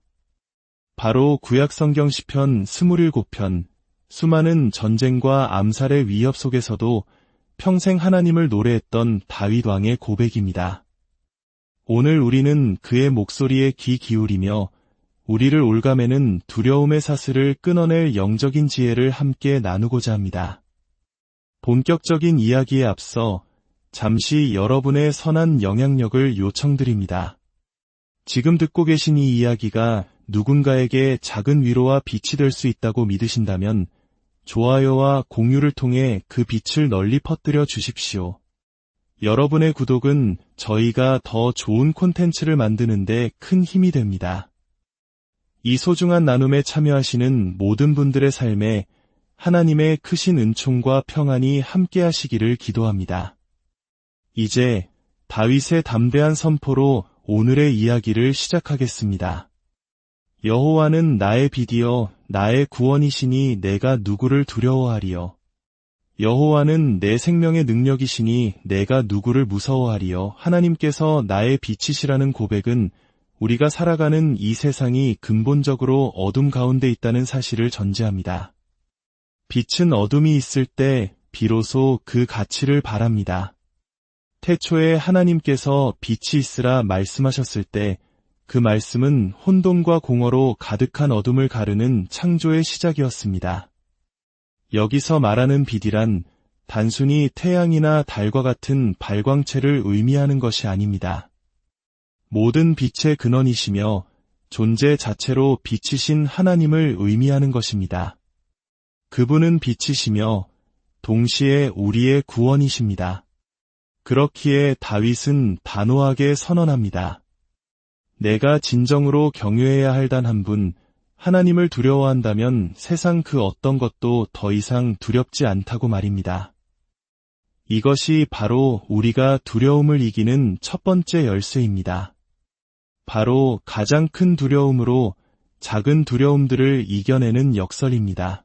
바로 구약성경 시편 27편, 수많은 전쟁과 암살의 위협 속에서도 평생 하나님을 노래했던 다윗 왕의 고백입니다. 오늘 우리는 그의 목소리에 귀 기울이며 우리를 올가매는 두려움의 사슬을 끊어낼 영적인 지혜를 함께 나누고자 합니다. 본격적인 이야기에 앞서 잠시 여러분의 선한 영향력을 요청드립니다. 지금 듣고 계신 이 이야기가 누군가에게 작은 위로와 빛이 될 수 있다고 믿으신다면 좋아요와 공유를 통해 그 빛을 널리 퍼뜨려 주십시오. 여러분의 구독은 저희가 더 좋은 콘텐츠를 만드는 데 큰 힘이 됩니다. 이 소중한 나눔에 참여하시는 모든 분들의 삶에 하나님의 크신 은총과 평안이 함께 하시기를 기도합니다. 이제 다윗의 담대한 선포로 오늘의 이야기를 시작하겠습니다. 여호와는 나의 빛이여 나의 구원이시니 내가 누구를 두려워하리요. 여호와는 내 생명의 능력이시니 내가 누구를 무서워하리요. 하나님께서 나의 빛이시라는 고백은 우리가 살아가는 이 세상이 근본적으로 어둠 가운데 있다는 사실을 전제합니다. 빛은 어둠이 있을 때 비로소 그 가치를 발합니다. 태초에 하나님께서 빛이 있으라 말씀하셨을 때 그 말씀은 혼돈과 공허로 가득한 어둠을 가르는 창조의 시작이었습니다. 여기서 말하는 빛이란 단순히 태양이나 달과 같은 발광체를 의미하는 것이 아닙니다. 모든 빛의 근원이시며 존재 자체로 빛이신 하나님을 의미하는 것입니다. 그분은 빛이시며 동시에 우리의 구원이십니다. 그렇기에 다윗은 단호하게 선언합니다. 내가 진정으로 경외해야 할 단 한 분, 하나님을 두려워한다면 세상 그 어떤 것도 더 이상 두렵지 않다고 말입니다. 이것이 바로 우리가 두려움을 이기는 첫 번째 열쇠입니다. 바로 가장 큰 두려움으로 작은 두려움들을 이겨내는 역설입니다.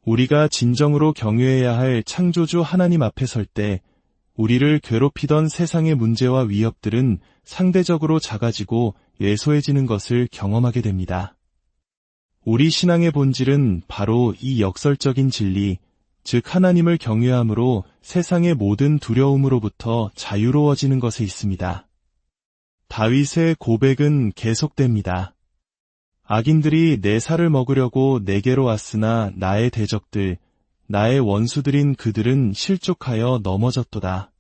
우리가 진정으로 경외해야 할 창조주 하나님 앞에 설 때 우리를 괴롭히던 세상의 문제와 위협들은 상대적으로 작아지고 예소해지는 것을 경험하게 됩니다. 우리 신앙의 본질은 바로 이 역설적인 진리, 즉 하나님을 경외함으로 세상의 모든 두려움으로부터 자유로워지는 것에 있습니다. 다윗의 고백은 계속됩니다. 악인들이 내 살을 먹으려고 내게로 왔으나 나의 대적들, 나의 원수들인 그들은 실족하여 넘어졌도다.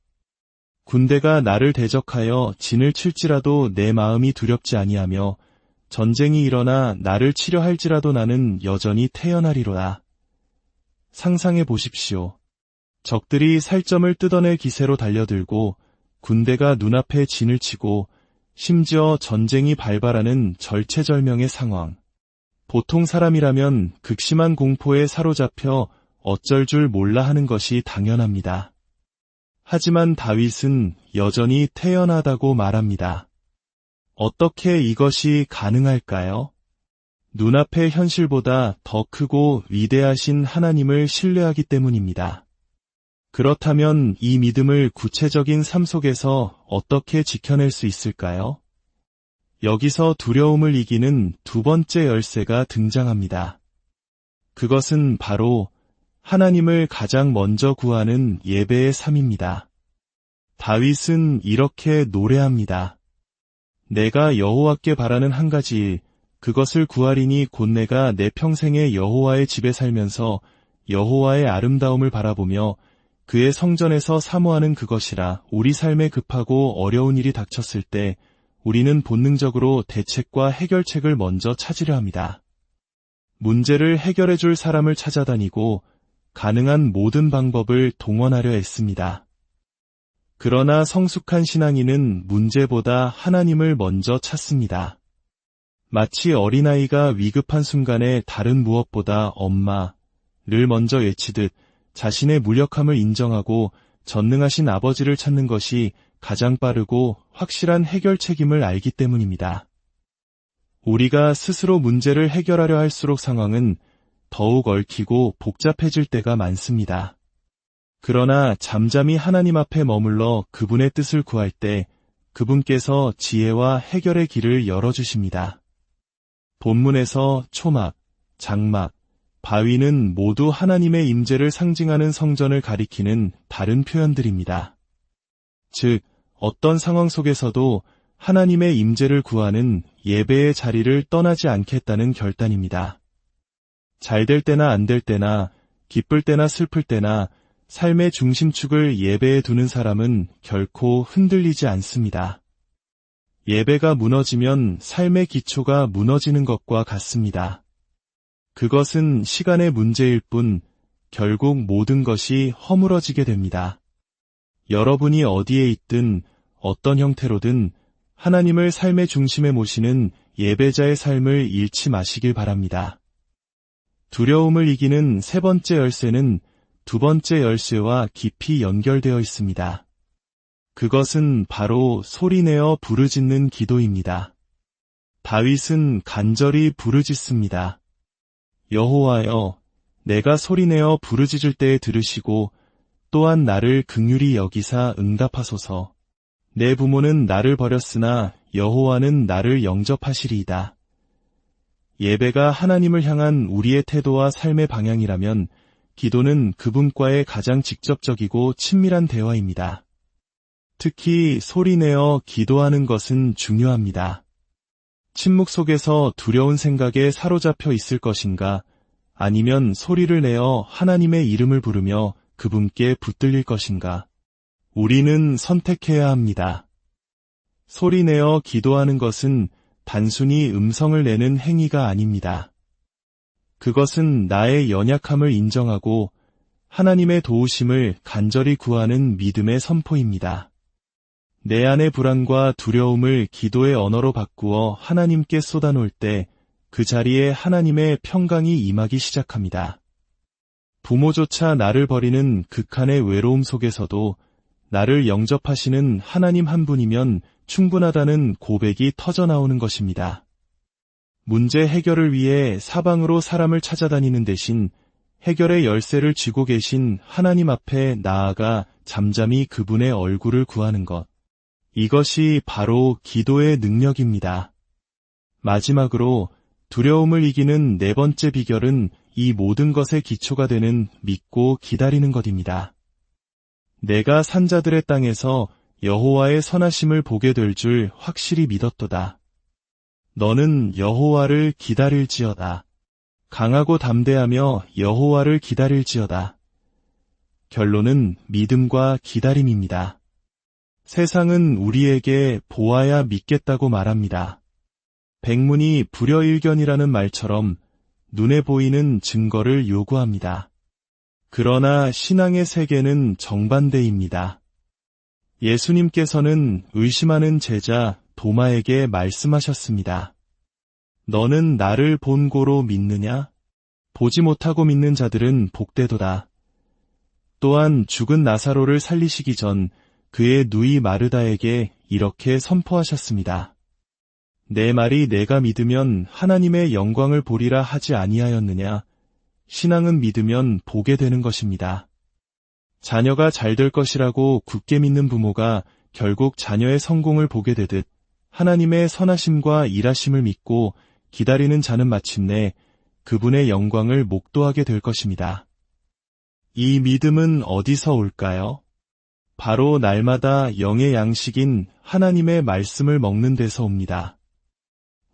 군대가 나를 대적하여 진을 칠지라도 내 마음이 두렵지 아니하며 전쟁이 일어나 나를 치려 할지라도 나는 여전히 태어나리로다. 상상해 보십시오. 적들이 살점을 뜯어낼 기세로 달려들고 군대가 눈앞에 진을 치고 심지어 전쟁이 발발하는 절체절명의 상황. 보통 사람이라면 극심한 공포에 사로잡혀 어쩔 줄 몰라 하는 것이 당연합니다. 하지만 다윗은 여전히 태연하다고 말합니다. 어떻게 이것이 가능할까요? 눈앞의 현실보다 더 크고 위대하신 하나님을 신뢰하기 때문입니다. 그렇다면 이 믿음을 구체적인 삶 속에서 어떻게 지켜낼 수 있을까요? 여기서 두려움을 이기는 두 번째 열쇠가 등장합니다. 그것은 바로 하나님을 가장 먼저 구하는 예배의 삶입니다. 다윗은 이렇게 노래합니다. 내가 여호와께 바라는 한 가지 일, 그것을 구하리니 곧 내가 내 평생에 여호와의 집에 살면서 여호와의 아름다움을 바라보며 그의 성전에서 사모하는 그것이라. 우리 삶에 급하고 어려운 일이 닥쳤을 때 우리는 본능적으로 대책과 해결책을 먼저 찾으려 합니다. 문제를 해결해 줄 사람을 찾아다니고 가능한 모든 방법을 동원하려 애씁니다. 그러나 성숙한 신앙인은 문제보다 하나님을 먼저 찾습니다. 마치 어린아이가 위급한 순간에 다른 무엇보다 엄마를 먼저 외치듯 자신의 무력함을 인정하고 전능하신 아버지를 찾는 것이 가장 빠르고 확실한 해결책임을 알기 때문입니다. 우리가 스스로 문제를 해결하려 할수록 상황은 더욱 얽히고 복잡해질 때가 많습니다. 그러나 잠잠히 하나님 앞에 머물러 그분의 뜻을 구할 때 그분께서 지혜와 해결의 길을 열어주십니다. 본문에서 초막, 장막, 바위는 모두 하나님의 임재를 상징하는 성전을 가리키는 다른 표현들입니다. 즉, 어떤 상황 속에서도 하나님의 임재를 구하는 예배의 자리를 떠나지 않겠다는 결단입니다. 잘 될 때나 안 될 때나, 기쁠 때나 슬플 때나 삶의 중심축을 예배에 두는 사람은 결코 흔들리지 않습니다. 예배가 무너지면 삶의 기초가 무너지는 것과 같습니다. 그것은 시간의 문제일 뿐 결국 모든 것이 허물어지게 됩니다. 여러분이 어디에 있든 어떤 형태로든 하나님을 삶의 중심에 모시는 예배자의 삶을 잃지 마시길 바랍니다. 두려움을 이기는 세 번째 열쇠는 두 번째 열쇠와 깊이 연결되어 있습니다. 그것은 바로 소리내어 부르짖는 기도입니다. 다윗은 간절히 부르짖습니다. 여호와여, 내가 소리내어 부르짖을 때에 들으시고 또한 나를 긍휼히 여기사 응답하소서. 내 부모는 나를 버렸으나 여호와는 나를 영접하시리이다. 예배가 하나님을 향한 우리의 태도와 삶의 방향이라면 기도는 그분과의 가장 직접적이고 친밀한 대화입니다. 특히 소리내어 기도하는 것은 중요합니다. 침묵 속에서 두려운 생각에 사로잡혀 있을 것인가, 아니면 소리를 내어 하나님의 이름을 부르며 그분께 붙들릴 것인가. 우리는 선택해야 합니다. 소리내어 기도하는 것은 단순히 음성을 내는 행위가 아닙니다. 그것은 나의 연약함을 인정하고 하나님의 도우심을 간절히 구하는 믿음의 선포입니다. 내 안의 불안과 두려움을 기도의 언어로 바꾸어 하나님께 쏟아놓을 때 그 자리에 하나님의 평강이 임하기 시작합니다. 부모조차 나를 버리는 극한의 외로움 속에서도 나를 영접하시는 하나님 한 분이면 충분하다는 고백이 터져나오는 것입니다. 문제 해결을 위해 사방으로 사람을 찾아다니는 대신 해결의 열쇠를 쥐고 계신 하나님 앞에 나아가 잠잠히 그분의 얼굴을 구하는 것. 이것이 바로 기도의 능력입니다. 마지막으로 두려움을 이기는 네 번째 비결은 이 모든 것의 기초가 되는 믿고 기다리는 것입니다. 내가 산자들의 땅에서 여호와의 선하심을 보게 될 줄 확실히 믿었도다. 너는 여호와를 기다릴지어다. 강하고 담대하며 여호와를 기다릴지어다. 결론은 믿음과 기다림입니다. 세상은 우리에게 보아야 믿겠다고 말합니다. 백문이 불여일견이라는 말처럼 눈에 보이는 증거를 요구합니다. 그러나 신앙의 세계는 정반대입니다. 예수님께서는 의심하는 제자 도마에게 말씀하셨습니다. 너는 나를 본고로 믿느냐? 보지 못하고 믿는 자들은 복되도다. 또한 죽은 나사로를 살리시기 전 그의 누이 마르다에게 이렇게 선포하셨습니다. 내 말이 내가 믿으면 하나님의 영광을 보리라 하지 아니하였느냐? 신앙은 믿으면 보게 되는 것입니다. 자녀가 잘 될 것이라고 굳게 믿는 부모가 결국 자녀의 성공을 보게 되듯 하나님의 선하심과 일하심을 믿고 기다리는 자는 마침내 그분의 영광을 목도하게 될 것입니다. 이 믿음은 어디서 올까요? 바로 날마다 영의 양식인 하나님의 말씀을 먹는 데서 옵니다.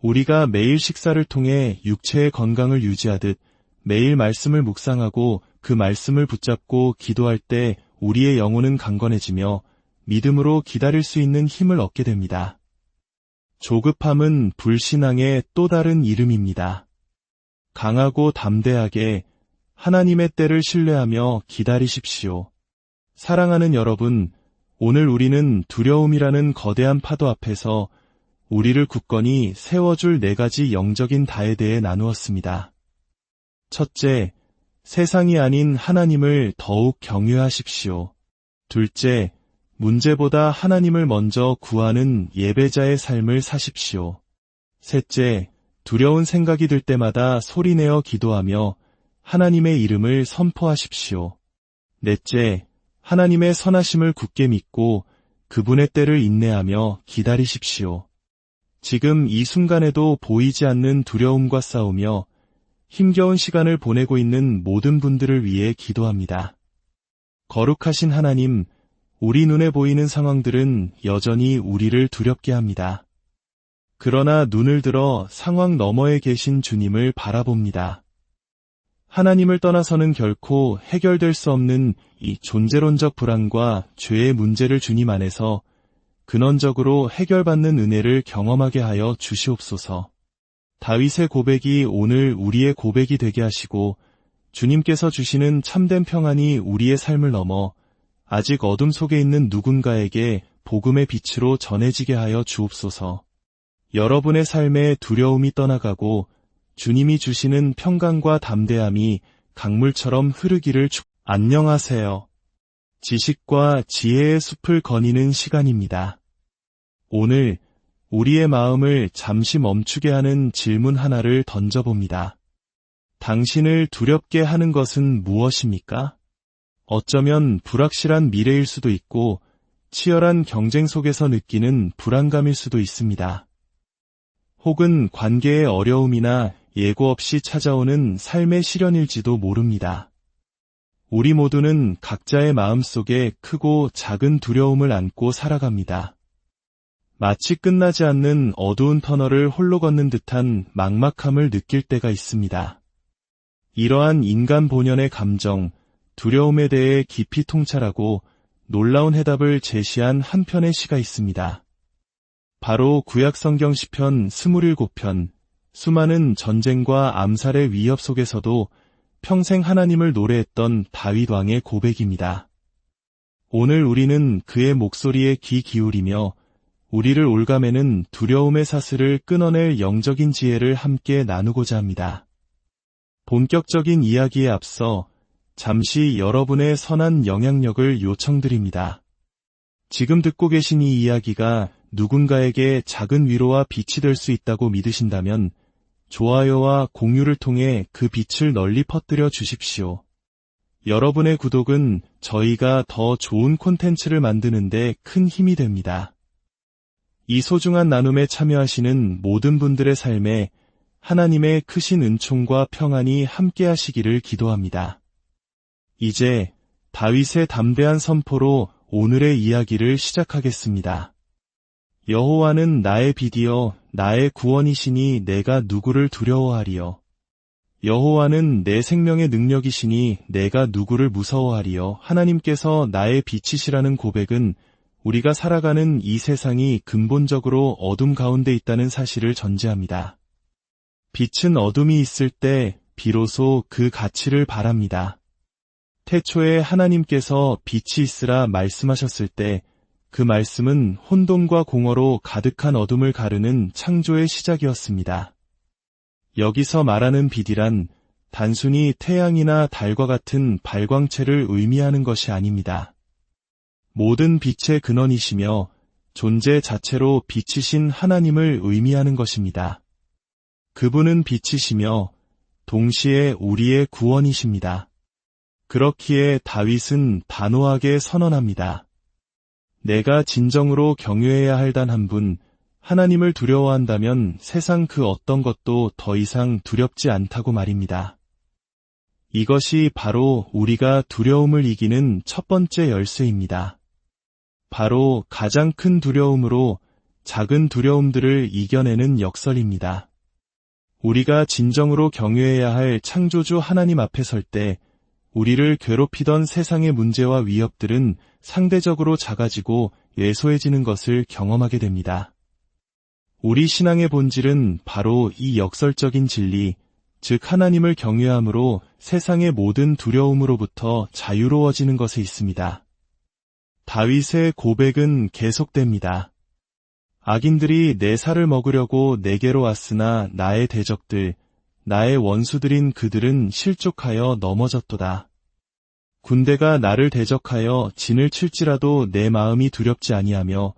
우리가 매일 식사를 통해 육체의 건강을 유지하듯 매일 말씀을 묵상하고 그 말씀을 붙잡고 기도할 때 우리의 영혼은 강건해지며 믿음으로 기다릴 수 있는 힘을 얻게 됩니다. 조급함은 불신앙의 또 다른 이름입니다. 강하고 담대하게 하나님의 때를 신뢰하며 기다리십시오. 사랑하는 여러분, 오늘 우리는 두려움이라는 거대한 파도 앞에서 우리를 굳건히 세워줄 4가지 영적인 다에 대해 나누었습니다. 첫째, 세상이 아닌 하나님을 더욱 경외하십시오. 둘째, 문제보다 하나님을 먼저 구하는 예배자의 삶을 사십시오. 셋째, 두려운 생각이 들 때마다 소리내어 기도하며 하나님의 이름을 선포하십시오. 넷째, 하나님의 선하심을 굳게 믿고 그분의 때를 인내하며 기다리십시오. 지금 이 순간에도 보이지 않는 두려움과 싸우며 힘겨운 시간을 보내고 있는 모든 분들을 위해 기도합니다. 거룩하신 하나님, 우리 눈에 보이는 상황들은 여전히 우리를 두렵게 합니다. 그러나 눈을 들어 상황 너머에 계신 주님을 바라봅니다. 하나님을 떠나서는 결코 해결될 수 없는 이 존재론적 불안과 죄의 문제를 주님 안에서 근원적으로 해결받는 은혜를 경험하게 하여 주시옵소서. 다윗의 고백이 오늘 우리의 고백이 되게 하시고 주님께서 주시는 참된 평안이 우리의 삶을 넘어 아직 어둠 속에 있는 누군가에게 복음의 빛으로 전해지게 하여 주옵소서. 여러분의 삶에 두려움이 떠나가고 주님이 주시는 평강과 담대함이 강물처럼 흐르기를 안녕하세요. 지식과 지혜의 숲을 거니는 시간입니다. 오늘 우리의 마음을 잠시 멈추게 하는 질문 하나를 던져봅니다. 당신을 두렵게 하는 것은 무엇입니까? 어쩌면 불확실한 미래일 수도 있고 치열한 경쟁 속에서 느끼는 불안감일 수도 있습니다. 혹은 관계의 어려움이나 예고 없이 찾아오는 삶의 시련일지도 모릅니다. 우리 모두는 각자의 마음속에 크고 작은 두려움을 안고 살아갑니다. 마치 끝나지 않는 어두운 터널을 홀로 걷는 듯한 막막함을 느낄 때가 있습니다. 이러한 인간 본연의 감정, 두려움에 대해 깊이 통찰하고 놀라운 해답을 제시한 한 편의 시가 있습니다. 바로 구약성경 시편 27편, 수많은 전쟁과 암살의 위협 속에서도 평생 하나님을 노래했던 다윗 왕의 고백입니다. 오늘 우리는 그의 목소리에 귀 기울이며 우리를 올가매는 두려움의 사슬을 끊어낼 영적인 지혜를 함께 나누고자 합니다. 본격적인 이야기에 앞서 잠시 여러분의 선한 영향력을 요청드립니다. 지금 듣고 계신 이 이야기가 누군가에게 작은 위로와 빛이 될 수 있다고 믿으신다면 좋아요와 공유를 통해 그 빛을 널리 퍼뜨려 주십시오. 여러분의 구독은 저희가 더 좋은 콘텐츠를 만드는 데 큰 힘이 됩니다. 이 소중한 나눔에 참여하시는 모든 분들의 삶에 하나님의 크신 은총과 평안이 함께하시기를 기도합니다. 이제 다윗의 담대한 선포로 오늘의 이야기를 시작하겠습니다. 여호와는 나의 빛이여 나의 구원이시니 내가 누구를 두려워하리요. 여호와는 내 생명의 능력이시니 내가 누구를 무서워하리요. 하나님께서 나의 빛이시라는 고백은 우리가 살아가는 이 세상이 근본적으로 어둠 가운데 있다는 사실을 전제합니다. 빛은 어둠이 있을 때 비로소 그 가치를 발합니다. 태초에 하나님께서 빛이 있으라 말씀하셨을 때 그 말씀은 혼돈과 공허로 가득한 어둠을 가르는 창조의 시작이었습니다. 여기서 말하는 빛이란 단순히 태양이나 달과 같은 발광체를 의미하는 것이 아닙니다. 모든 빛의 근원이시며 존재 자체로 빛이신 하나님을 의미하는 것입니다. 그분은 빛이시며 동시에 우리의 구원이십니다. 그렇기에 다윗은 단호하게 선언합니다. 내가 진정으로 경외해야 할 단 한 분, 하나님을 두려워한다면 세상 그 어떤 것도 더 이상 두렵지 않다고 말입니다. 이것이 바로 우리가 두려움을 이기는 첫 번째 열쇠입니다. 바로 가장 큰 두려움으로 작은 두려움들을 이겨내는 역설입니다. 우리가 진정으로 경외해야 할 창조주 하나님 앞에 설 때 우리를 괴롭히던 세상의 문제와 위협들은 상대적으로 작아지고 예소해지는 것을 경험하게 됩니다. 우리 신앙의 본질은 바로 이 역설적인 진리, 즉 하나님을 경외함으로 세상의 모든 두려움으로부터 자유로워지는 것에 있습니다. 다윗의 고백은 계속됩니다. 악인들이 내 살을 먹으려고 내게로 왔으나 나의 대적들, 나의 원수들인 그들은 실족하여 넘어졌도다. 군대가 나를 대적하여 진을 칠지라도 내 마음이 두렵지 아니하며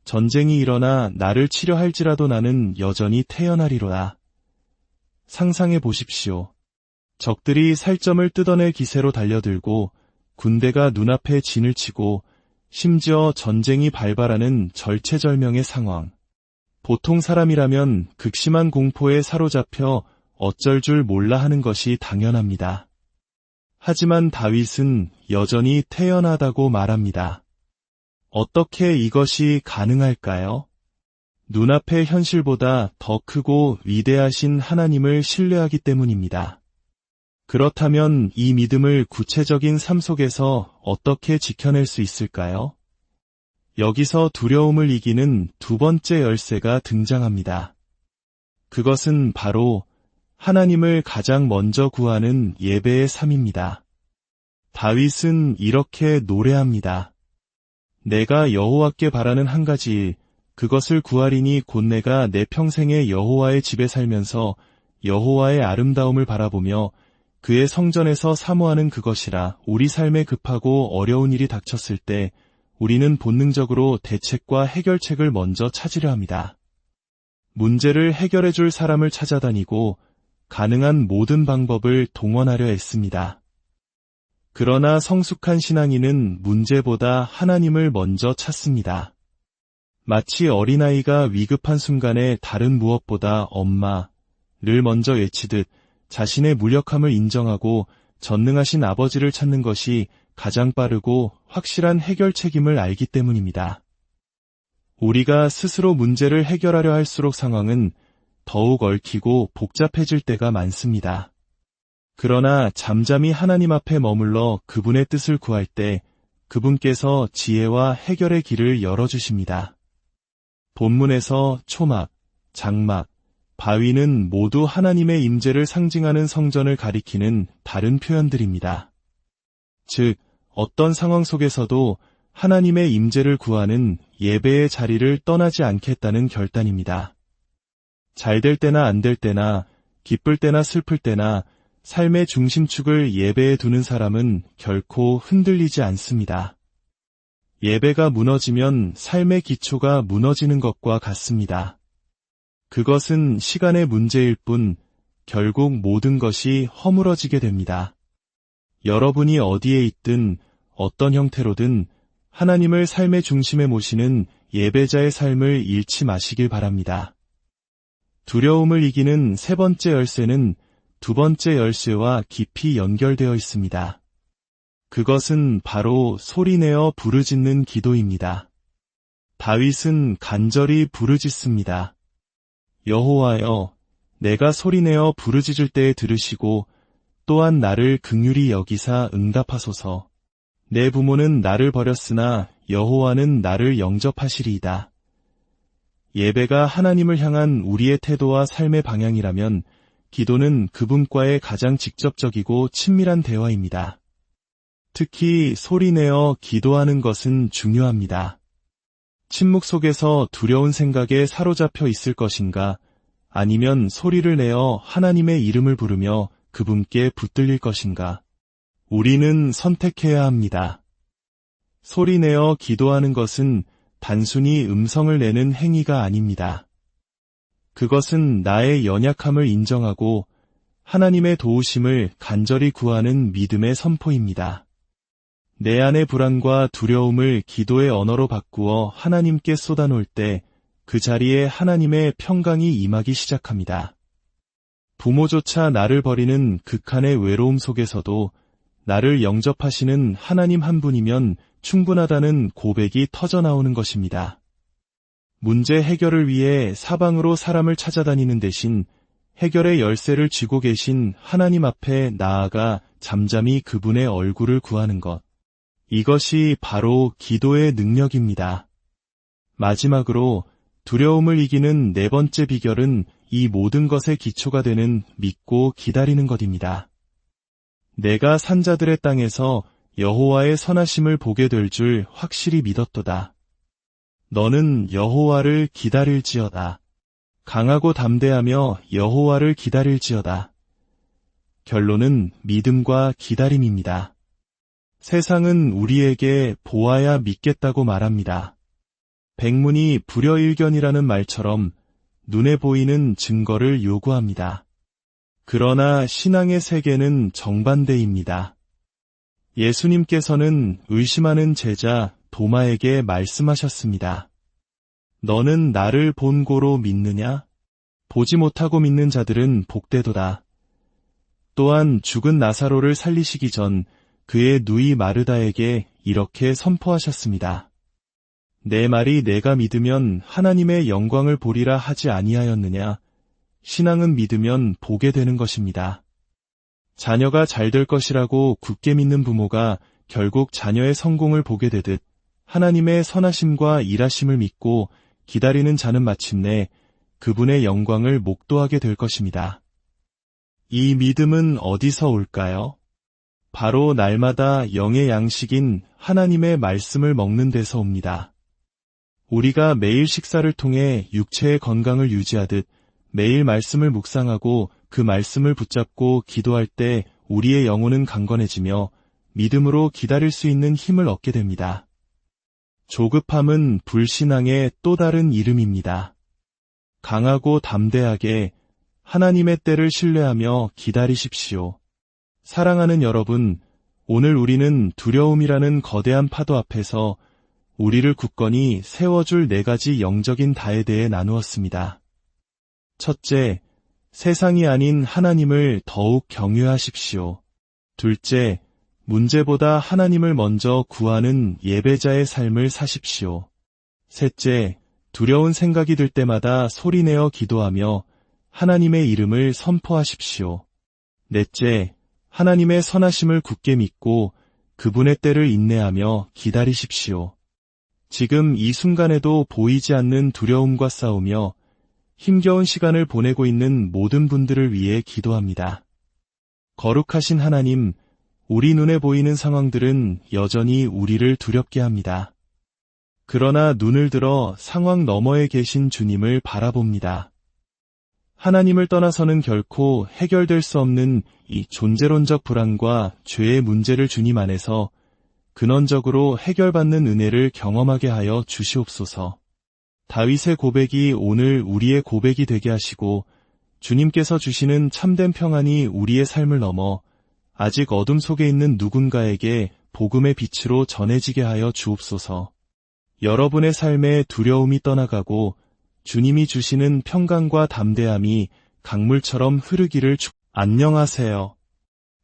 전쟁이 일어나 나를 치려 할지라도 나는 여전히 태어나리로다. 상상해 보십시오. 적들이 살점을 뜯어낼 기세로 달려들고 군대가 눈앞에 진을 치고 심지어 전쟁이 발발하는 절체절명의 상황. 보통 사람이라면 극심한 공포에 사로잡혀 어쩔 줄 몰라 하는 것이 당연합니다. 하지만 다윗은 여전히 태연하다고 말합니다. 어떻게 이것이 가능할까요? 눈앞의 현실보다 더 크고 위대하신 하나님을 신뢰하기 때문입니다. 그렇다면 이 믿음을 구체적인 삶 속에서 어떻게 지켜낼 수 있을까요? 여기서 두려움을 이기는 두 번째 열쇠가 등장합니다. 그것은 바로 하나님을 가장 먼저 구하는 예배의 삶입니다. 다윗은 이렇게 노래합니다. 내가 여호와께 바라는 한 가지 일, 그것을 구하리니 곧 내가 내 평생에 여호와의 집에 살면서 여호와의 아름다움을 바라보며 그의 성전에서 사모하는 그것이라. 우리 삶에 급하고 어려운 일이 닥쳤을 때 우리는 본능적으로 대책과 해결책을 먼저 찾으려 합니다. 문제를 해결해 줄 사람을 찾아다니고 가능한 모든 방법을 동원하려 했습니다. 그러나 성숙한 신앙인은 문제보다 하나님을 먼저 찾습니다. 마치 어린아이가 위급한 순간에 다른 무엇보다 엄마를 먼저 외치듯 자신의 무력함을 인정하고 전능하신 아버지를 찾는 것이 가장 빠르고 확실한 해결책임을 알기 때문입니다. 우리가 스스로 문제를 해결하려 할수록 상황은 더욱 얽히고 복잡해질 때가 많습니다. 그러나 잠잠히 하나님 앞에 머물러 그분의 뜻을 구할 때 그분께서 지혜와 해결의 길을 열어주십니다. 본문에서 초막, 장막, 바위는 모두 하나님의 임재를 상징하는 성전을 가리키는 다른 표현들입니다. 즉, 어떤 상황 속에서도 하나님의 임재를 구하는 예배의 자리를 떠나지 않겠다는 결단입니다. 잘 될 때나 안 될 때나, 기쁠 때나 슬플 때나 삶의 중심축을 예배에 두는 사람은 결코 흔들리지 않습니다. 예배가 무너지면 삶의 기초가 무너지는 것과 같습니다. 그것은 시간의 문제일 뿐 결국 모든 것이 허물어지게 됩니다. 여러분이 어디에 있든 어떤 형태로든 하나님을 삶의 중심에 모시는 예배자의 삶을 잃지 마시길 바랍니다. 두려움을 이기는 세 번째 열쇠는 두 번째 열쇠와 깊이 연결되어 있습니다. 그것은 바로 소리내어 부르짖는 기도입니다. 다윗은 간절히 부르짖습니다. 여호와여, 내가 소리내어 부르짖을 때에 들으시고 또한 나를 긍휼히 여기사 응답하소서. 내 부모는 나를 버렸으나 여호와는 나를 영접하시리이다. 예배가 하나님을 향한 우리의 태도와 삶의 방향이라면 기도는 그분과의 가장 직접적이고 친밀한 대화입니다. 특히 소리내어 기도하는 것은 중요합니다. 침묵 속에서 두려운 생각에 사로잡혀 있을 것인가, 아니면 소리를 내어 하나님의 이름을 부르며 그분께 붙들릴 것인가. 우리는 선택해야 합니다. 소리내어 기도하는 것은 단순히 음성을 내는 행위가 아닙니다. 그것은 나의 연약함을 인정하고 하나님의 도우심을 간절히 구하는 믿음의 선포입니다. 내 안의 불안과 두려움을 기도의 언어로 바꾸어 하나님께 쏟아놓을 때 그 자리에 하나님의 평강이 임하기 시작합니다. 부모조차 나를 버리는 극한의 외로움 속에서도 나를 영접하시는 하나님 한 분이면 충분하다는 고백이 터져나오는 것입니다. 문제 해결을 위해 사방으로 사람을 찾아다니는 대신 해결의 열쇠를 쥐고 계신 하나님 앞에 나아가 잠잠히 그분의 얼굴을 구하는 것. 이것이 바로 기도의 능력입니다. 마지막으로 두려움을 이기는 네 번째 비결은 이 모든 것의 기초가 되는 믿고 기다리는 것입니다. 내가 산자들의 땅에서 여호와의 선하심을 보게 될 줄 확실히 믿었도다. 너는 여호와를 기다릴지어다. 강하고 담대하며 여호와를 기다릴지어다. 결론은 믿음과 기다림입니다. 세상은 우리에게 보아야 믿겠다고 말합니다. 백문이 불여일견이라는 말처럼 눈에 보이는 증거를 요구합니다. 그러나 신앙의 세계는 정반대입니다. 예수님께서는 의심하는 제자 도마에게 말씀하셨습니다. 너는 나를 본고로 믿느냐? 보지 못하고 믿는 자들은 복되도다. 또한 죽은 나사로를 살리시기 전 그의 누이 마르다에게 이렇게 선포하셨습니다. 내 말이 내가 믿으면 하나님의 영광을 보리라 하지 아니하였느냐? 신앙은 믿으면 보게 되는 것입니다. 자녀가 잘 될 것이라고 굳게 믿는 부모가 결국 자녀의 성공을 보게 되듯 하나님의 선하심과 일하심을 믿고 기다리는 자는 마침내 그분의 영광을 목도하게 될 것입니다. 이 믿음은 어디서 올까요? 바로 날마다 영의 양식인 하나님의 말씀을 먹는 데서 옵니다. 우리가 매일 식사를 통해 육체의 건강을 유지하듯 매일 말씀을 묵상하고 그 말씀을 붙잡고 기도할 때 우리의 영혼은 강건해지며 믿음으로 기다릴 수 있는 힘을 얻게 됩니다. 조급함은 불신앙의 또 다른 이름입니다. 강하고 담대하게 하나님의 때를 신뢰하며 기다리십시오. 사랑하는 여러분, 오늘 우리는 두려움이라는 거대한 파도 앞에서 우리를 굳건히 세워줄 네 가지 영적인 다에 대해 나누었습니다. 첫째, 세상이 아닌 하나님을 더욱 경외하십시오. 둘째, 문제보다 하나님을 먼저 구하는 예배자의 삶을 사십시오. 셋째, 두려운 생각이 들 때마다 소리내어 기도하며 하나님의 이름을 선포하십시오. 넷째, 하나님의 선하심을 굳게 믿고 그분의 때를 인내하며 기다리십시오. 지금 이 순간에도 보이지 않는 두려움과 싸우며 힘겨운 시간을 보내고 있는 모든 분들을 위해 기도합니다. 거룩하신 하나님, 우리 눈에 보이는 상황들은 여전히 우리를 두렵게 합니다. 그러나 눈을 들어 상황 너머에 계신 주님을 바라봅니다. 하나님을 떠나서는 결코 해결될 수 없는 이 존재론적 불안과 죄의 문제를 주님 안에서 근원적으로 해결받는 은혜를 경험하게 하여 주시옵소서. 다윗의 고백이 오늘 우리의 고백이 되게 하시고 주님께서 주시는 참된 평안이 우리의 삶을 넘어 아직 어둠 속에 있는 누군가에게 복음의 빛으로 전해지게 하여 주옵소서. 여러분의 삶에 두려움이 떠나가고 주님이 주시는 평강과 담대함이 강물처럼 흐르기를 안녕하세요.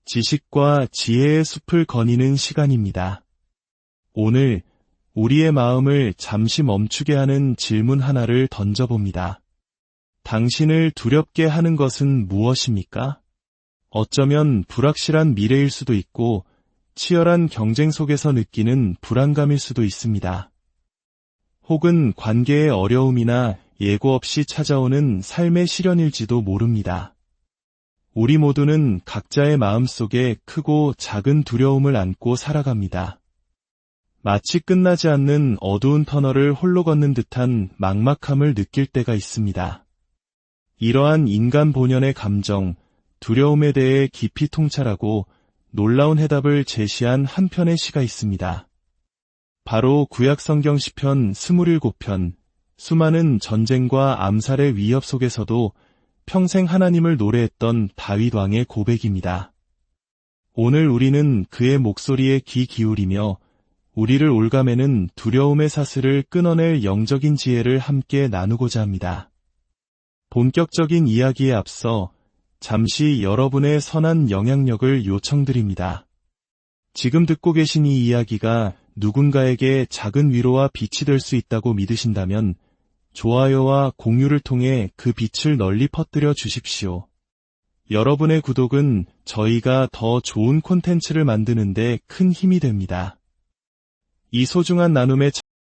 지식과 지혜의 숲을 거니는 시간입니다. 오늘 우리의 마음을 잠시 멈추게 하는 질문 하나를 던져봅니다. 당신을 두렵게 하는 것은 무엇입니까? 어쩌면 불확실한 미래일 수도 있고 치열한 경쟁 속에서 느끼는 불안감일 수도 있습니다. 혹은 관계의 어려움이나 예고 없이 찾아오는 삶의 시련일지도 모릅니다. 우리 모두는 각자의 마음속에 크고 작은 두려움을 안고 살아갑니다. 마치 끝나지 않는 어두운 터널을 홀로 걷는 듯한 막막함을 느낄 때가 있습니다. 이러한 인간 본연의 감정, 두려움에 대해 깊이 통찰하고 놀라운 해답을 제시한 한 편의 시가 있습니다. 바로 구약성경 시편 27편, 수많은 전쟁과 암살의 위협 속에서도 평생 하나님을 노래했던 다윗 왕의 고백입니다. 오늘 우리는 그의 목소리에 귀 기울이며 우리를 올가매는 두려움의 사슬을 끊어낼 영적인 지혜를 함께 나누고자 합니다. 본격적인 이야기에 앞서 잠시 여러분의 선한 영향력을 요청드립니다. 지금 듣고 계신 이 이야기가 누군가에게 작은 위로와 빛이 될 수 있다고 믿으신다면 좋아요와 공유를 통해 그 빛을 널리 퍼뜨려 주십시오. 여러분의 구독은 저희가 더 좋은 콘텐츠를 만드는 데 큰 힘이 됩니다. 이 소중한 나눔에